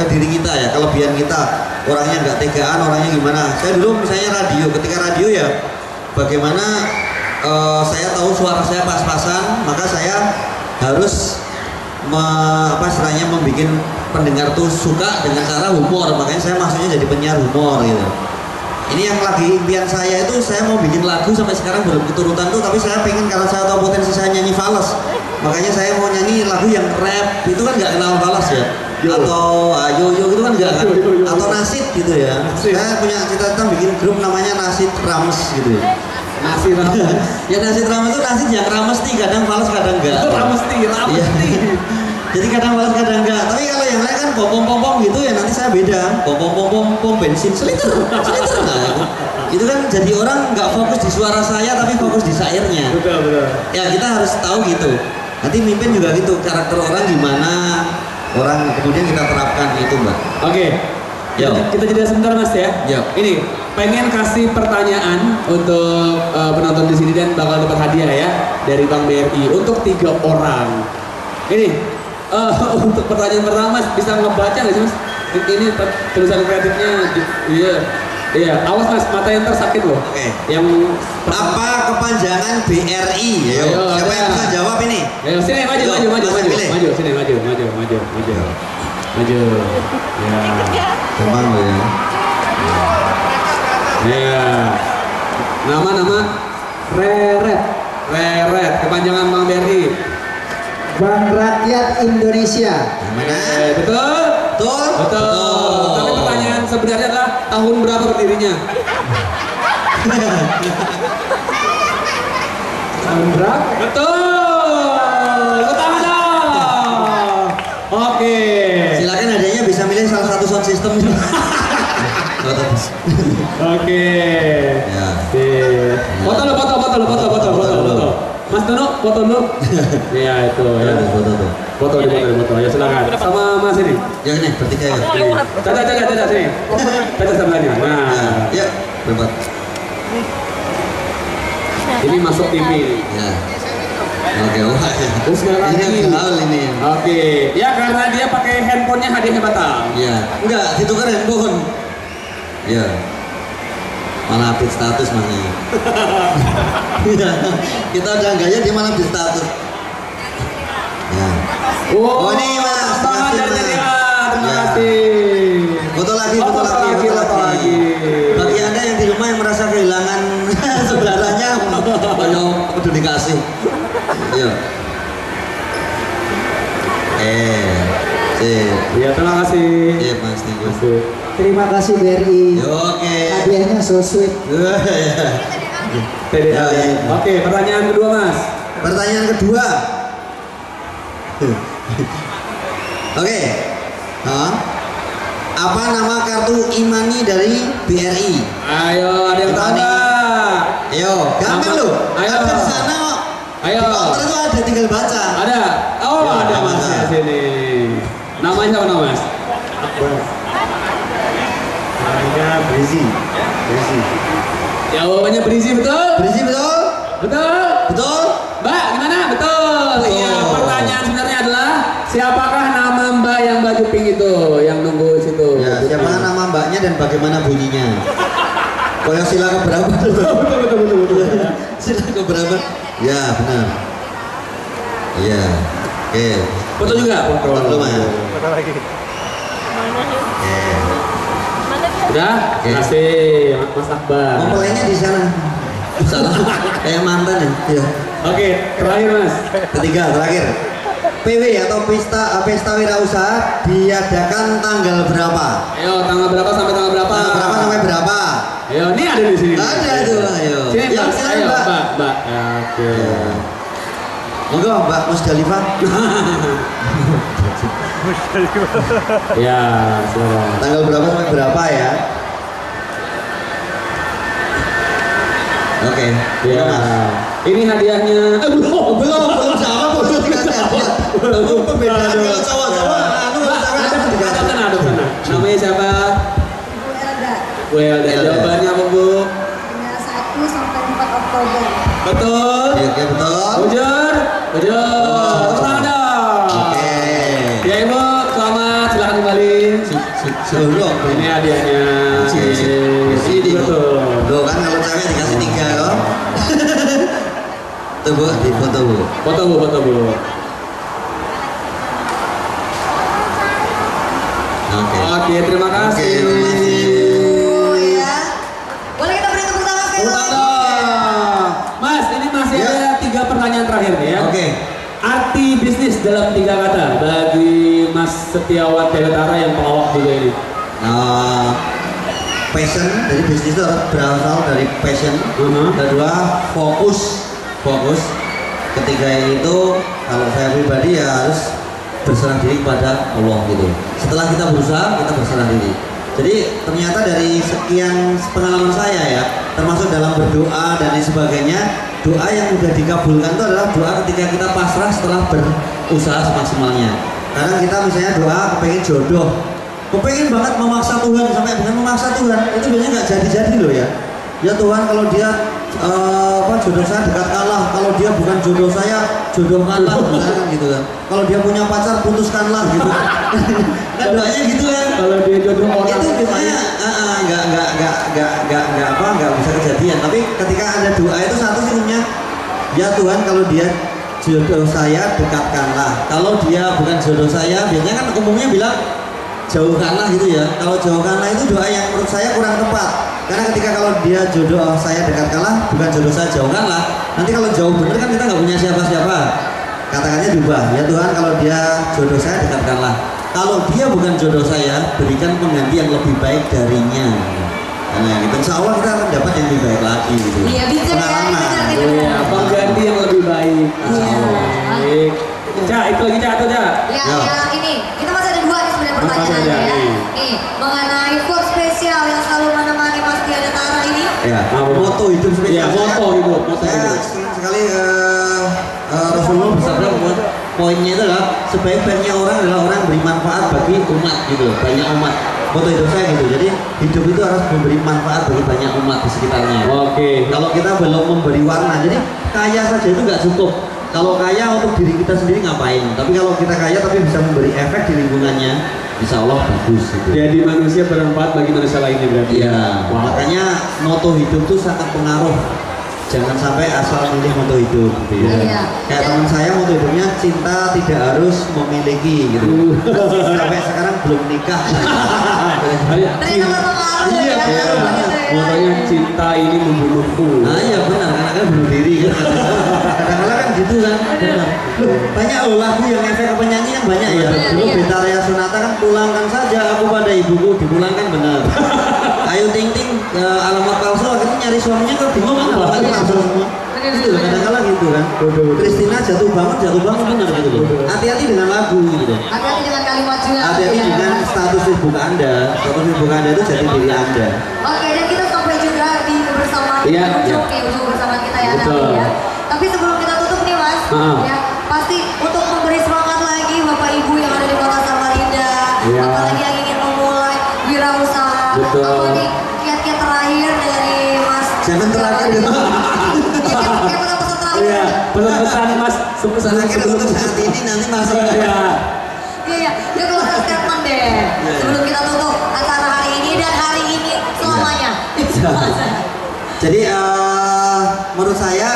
diri kita ya, kelebihan kita. Orangnya nggak tegaan, orangnya gimana. Saya dulu misalnya radio, ketika radio ya bagaimana saya tahu suara saya pas-pasan, maka saya harus membuat pendengar tuh suka dengan cara humor. Makanya saya maksudnya jadi penyiar humor gitu. Ini yang lagi impian saya itu, saya mau bikin lagu sampai sekarang belum keturutan tuh, tapi saya pengen karena saya tahu potensi saya nyanyi fals, makanya saya mau nyanyi lagu yang rap. Itu kan nggak kenal fals ya, atau yo gitu kan nggak kan, atau nasid gitu ya. Saya punya cita-cita bikin grup namanya Nasid Rams gitu ya. Nasi rames. Ya Nasid Rams itu nasid yang rames nih, kadang fals kadang enggak. Itu rames nih. Jadi kadang fals kadang enggak. Tapi kalau yang lain kan pom gitu ya, nanti saya beda. Pom bensin seliter. Nah, itu kan jadi orang nggak fokus di suara saya tapi fokus di syairnya. Betul. Ya kita harus tahu gitu. Nanti mimpin juga gitu, karakter orang gimana, orang kemudian kita terapkan itu mbak. Oke. Yo. Kita jeda sebentar mas ya. Yo. Ini pengen kasih pertanyaan untuk penonton di sini dan bakal dapat hadiah ya dari Bank BRI untuk 3 orang. Ini untuk pertanyaan pertama mas, bisa ngebaca nggak sih mas? Ini tulisan kreatifnya. Iya. Awas mas, mata yang tersakit loh. Oke. Yang apa kepanjangan BRI? Ayo. Siapa yang bisa jawab ini? Ayo sini maju. Sini maju. Ya. Gampang loh ya. Ya. Nama Reret. Kepanjangan Bank BRI. Bank Rakyat Indonesia. Mana? Betul. Tapi pertanyaan sebenarnya adalah tahun berapa berdirinya? Tahun berapa? Betul. Pertama dong. Oke. Silakan hadiahnya bisa milih salah satu sound system. foto. Oke. Ya. Foto lo, foto. Mas Tono, foto dulu. Iya itu ya. Foto tuh. Foto. Ya silakan. Sama Mas ini. Ya ini bertiga ya. Caca sini. Caca sebelahnya. Nah, Ya, berempat. ini masuk TV. Ya. Oke, wah ya. Terus sekarang Ini gaul ini. Oke, ya karena dia pakai handphonenya hadiahnya batal. Iya. Enggak, ditukar handphone. Iya. Malah update status makanya. Iya. Kita udah gaya dia malah update status. Ya. Oh, ini Mas. Tambahan dari TDA. Terima Ya. kasih. Foto lagi. Bagi Anda yang di rumah yang merasa kehilangan saudaranya, udah dikasih. Iya. Sip. Ya, terima kasih. Iya, Mas. Thank you. Terima kasih BRI. Oke. Hadiahnya so sweet. TDA. Ya. Oke, pertanyaan kedua Mas. Pertanyaan kedua. Oke. Apa nama kartu imani dari BRI? Ayo, ada yang tahu nggak? Ayo, gampang loh. Ayo. Ada di sana kok. Ayo. Di counter itu ada, tinggal baca. Ada. Oh, Ya, ada Mas ada. di sini. Namanya siapa nama Mas? Namanya Brizi. Jawabannya berisi betul? Berisi betul? Betul? Betul? Mbak, gimana? Betul. Iya, pertanyaan sebenarnya adalah siapakah nama Mbak yang baju pink itu, yang nunggu situ? Ya, siapa nama mbaknya dan bagaimana bunyinya? Koyo sila keberapa? Betul. Sila keberapa? Ya, benar. Iya. Oke. Foto juga? Foto dulu, Mas. Oke. Udah? Oke. Terima kasih Mas Akbar. Mempelainya di sana. Sana. Kayak mantan ya. Iya. Oke, terakhir Mas. Ketiga, terakhir. PW atau pesta wirausaha diadakan tanggal berapa? Ayo, tanggal berapa sampai tanggal berapa? Tanggal berapa sampai berapa? Ayo, ini ada di sini. Ada itu, ayo. Sini, Ya, Mbak. silakan, Ayo, Mbak. Mbak. Ya, oke. Monggo Mbak Musdalifah. Ya, silakan. Tanggal berapa sampai berapa ya? Oke. Ya. Mas. Ini hadiahnya. Belum sama bos dikasih hadiah. Belum pembedaan kalau cowok-cowok anu Mbak, sama ada dikasih. sana. Namanya siapa? Bu Elda. Elda. Jawabannya apa, Bu? Tanggal 1 sampai 4 Oktober. Betul. Iya, oke, betul. Bujur. Tepuk tangan dong. Oke. Ya Ibu, selamat. Silahkan kembali. Sebelum Ini hadiahnya. Ini Betul. Loh kan kalau cewek dikasih 3 loh. Tuh Bu, di foto Bu. Foto Bu. Oke, terima kasih. Oke, terima kasih. Ya. Boleh kita beri tepuk tangan sekali Tepuk lagi? tangan. Mas, ini masih Ya. ada 3 pertanyaan terakhir nih ya. Oke. Arti bisnis dalam 3 kata bagi Mas Setiawan Teletara yang pelawak juga ini. Passion, jadi bisnis itu berasal dari passion. Kedua, fokus. Ketiga itu kalau saya pribadi ya harus berserah diri kepada Allah gitu. Setelah kita berusaha, kita berserah diri. Jadi ternyata dari sekian pengalaman saya ya, termasuk dalam berdoa dan lain sebagainya, doa yang mudah dikabulkan itu adalah doa ketika kita pasrah setelah berusaha semaksimalnya. Kadang kita misalnya doa kepengen jodoh, kepengen banget memaksa Tuhan, sampai bukan memaksa Tuhan, itu biasanya nggak jadi-jadi loh ya. Ya Tuhan, kalau dia jodoh saya dekatkanlah, kalau dia bukan jodoh saya jodohkanlah, misalkan gitu kan. Kalau dia punya pacar putuskanlah gitu. Kan doanya gitu kan. Kalau dia jodoh orang Itu biasanya nggak bisa kejadian. Tapi ketika ada doa itu satu sih umumnya, ya Tuhan kalau dia jodoh saya dekatkanlah. Kalau dia bukan jodoh saya, biasanya kan umumnya bilang jauhkanlah gitu ya. Kalau jauhkanlah itu doa yang menurut saya kurang tepat. Karena ketika kalau dia jodoh saya dekatkanlah, bukan jodoh saya jauhkanlah. Nanti kalau jauh bener kan kita nggak punya siapa-siapa. Katakannya diubah, ya Tuhan kalau dia jodoh saya dekatkanlah. Kalau dia bukan jodoh saya, berikan pengganti yang lebih baik darinya. Nah gitu, insya Allah kita akan dapat yang lebih baik lagi gitu. Iya, bisa ya, Pengalaman. benar, benar. Iya, pengganti yang lebih baik. Iya. Baik. Cak, itu lagi Cak atau Cak? Ya, Ya. ini kita masih ada 2 nih sebenarnya Masih pertanyaannya ada, ya. nih. Nih, mengenai food spesial yang selalu Moto hidup Iya, spesial. moto hidup. Saya senang sekali Rasulullah bersabda bahwa poinnya itu adalah sebaik-baiknya orang adalah orang beri manfaat bagi umat gitu, banyak umat. Moto hidup saya gitu. Jadi hidup itu harus memberi manfaat bagi banyak umat di sekitarnya. Oke. Kalau kita belum memberi warna, jadi kaya saja itu nggak cukup. Kalau kaya untuk diri kita sendiri ngapain? Tapi kalau kita kaya tapi bisa memberi efek di lingkungannya, insya Allah bagus gitu. Jadi manusia bermanfaat bagi manusia lainnya berarti. Iya, makanya moto hidup tuh sangat pengaruh. Jangan sampai asal milih moto hidup gitu ya. Iya. Kayak teman saya moto hidupnya cinta tidak harus memiliki gitu. Sampai sekarang belum nikah. Ternyata berpengaruh Iya, ya. iya. Begitu ya. Motonya cinta ini membunuhku. Nah iya benar, karena kan bunuh diri kan. Kadang-kadang kan gitu kan. Benar. Loh, banyak loh lagu yang efek ke penyanyi kan banyak ya. Benar, Dulu iya. Betharia Sonata kan pulangkan saja aku pada ibuku, dipulangkan benar. Ayu Ting Ting alamat palsu akhirnya nyari suaminya kok bingung kan alamatnya palsu semua. Benar, Gitu loh, benar. kadang-kadang gitu kan. Christina jatuh bangun benar gitu loh. Hati-hati dengan lagu gitu. Hati-hati dengan kalimat juga. Hati-hati ya. dengan status Facebook Anda. Status Facebook Anda itu jadi diri Anda. Oke, dan kita sampai juga di kebersamaan Iya, ujung iya. ujung bersama kita ya Betul. nanti ya. Tapi sebelum kita tutup nih Mas, ya pasti untuk memberi semangat lagi Bapak Ibu yang ada di Kota Samarinda, Iya. apalagi yang ingin memulai wirausaha, Betul. apa nih kiat-kiat terakhir dari Mas? Jangan terakhir gitu. Kiat-kiat pesan terakhir. Iya, pesan-pesan Mas Terakhir untuk saat ini nanti masih Iya. Iya, ya closing statement deh. Sebelum kita tutup acara hari ini dan hari ini selamanya. Jadi menurut saya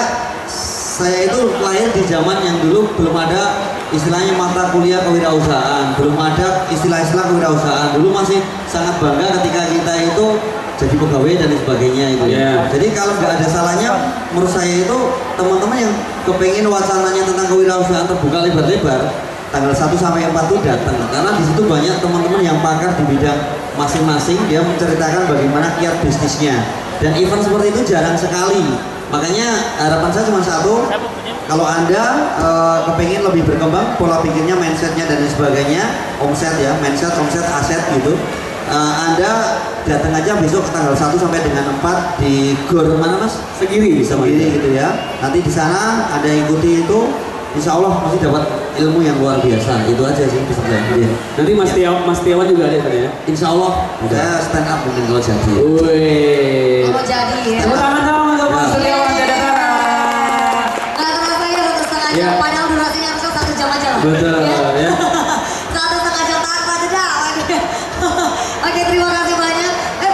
itu lahir di zaman yang dulu belum ada istilahnya mata kuliah kewirausahaan, belum ada istilah-istilah kewirausahaan. Dulu masih sangat bangga ketika kita itu jadi pegawai dan sebagainya itu. Yeah. Jadi kalau nggak ada salahnya, menurut saya itu teman-teman yang kepengen wacananya tentang kewirausahaan terbuka lebar-lebar, tanggal 1 sampai 4 itu datang, karena di situ banyak teman-teman yang pakar di bidang masing-masing, dia menceritakan bagaimana kiat bisnisnya. Dan event seperti itu jarang sekali. Makanya harapan saya cuma satu, kalau Anda kepengen lebih berkembang, pola pikirnya, mindsetnya dan lain sebagainya, omset ya, mindset, omset, aset gitu. Anda datang aja besok tanggal 1 sampai dengan 4 di GOR mana Mas? Segiri bisa Segiri gitu ya. Nanti di sana ada ikuti itu, insya Allah masih dapat ilmu yang luar biasa. Itu aja sih pesan saya. Iya. Nanti Mas Tiawan juga ada tadi ya. Insya Allah saya stand up mungkin kalau jadi. Wih. Kalau jadi ya. Tepuk tangan dong untuk Mas Ya. Tiawan Jadakara. Nggak terasa ya 1,5 jam, Ya. padahal durasinya harusnya 1 jam aja lah. Betul ya. 1,5 jam tanpa jeda. Oke, terima kasih banyak.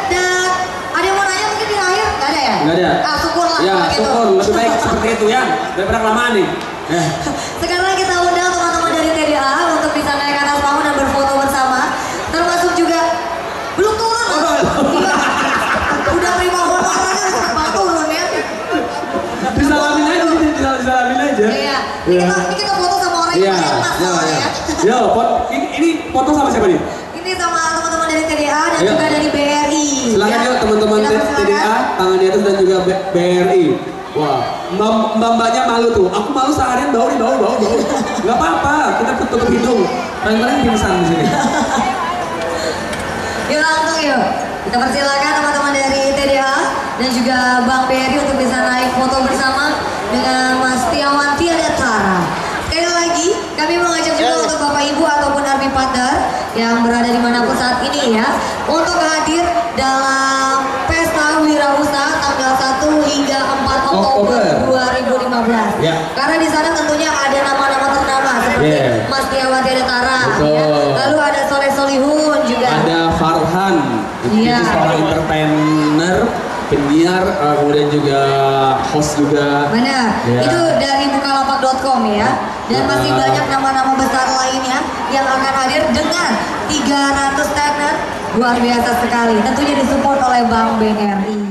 Dan ada yang mau nanya mungkin di akhir? Nggak ada ya? Nggak ada. Ah, syukurlah Ya, kalau gitu. syukur lebih baik seperti itu ya daripada kelamaan nih. Sekarang kita undang teman-teman dari TDA untuk bisa naik ke atas panggung dan berfoto bersama. Termasuk juga belum turun loh. Iya. Udah terima honornya cepat turun ya. Disalamin aja, disalamin aja. Iya. Ini kita foto sama orang yang Iya. pakai emas soalnya ya. Yo, ini foto sama siapa nih? Ini sama teman-teman dari TDA dan Ayo. juga dari BRI. Silakan ya. yuk teman-teman Kita persilakan. TDA, tangan di atas dan juga BRI. Wah, mbak-mbaknya malu tuh. Aku malu seharian bau. Gak apa-apa, kita tutup hidung. Paling-paling pingsan di sini. Yuk langsung yuk. Kita persilakan teman-teman dari TDA dan juga Bang BRI untuk bisa naik foto bersama dengan Mas Tiawan Tiadatara. Sekali lagi, kami mengajak juga untuk Bapak Ibu ataupun Army Partner yang berada dimanapun saat ini ya, untuk hadir dalam Pesta Wirausaha tanggal 1 hingga 4 Oktober 2015. Ya. Karena di sana tentunya ada nama-nama ternama seperti Yeah. Mas Tiawan Tiadatara, Betul. ya. Lalu ada Soleh Solihun juga. Ada Farhan, Iya. itu seorang entertainer, penyiar, kemudian juga host juga. Benar, Ya. itu dari bukalapak.com ya. Dan masih banyak nama-nama besar lainnya yang akan hadir dengan 300 tenar luar biasa sekali. Tentunya disupport oleh Bank BRI.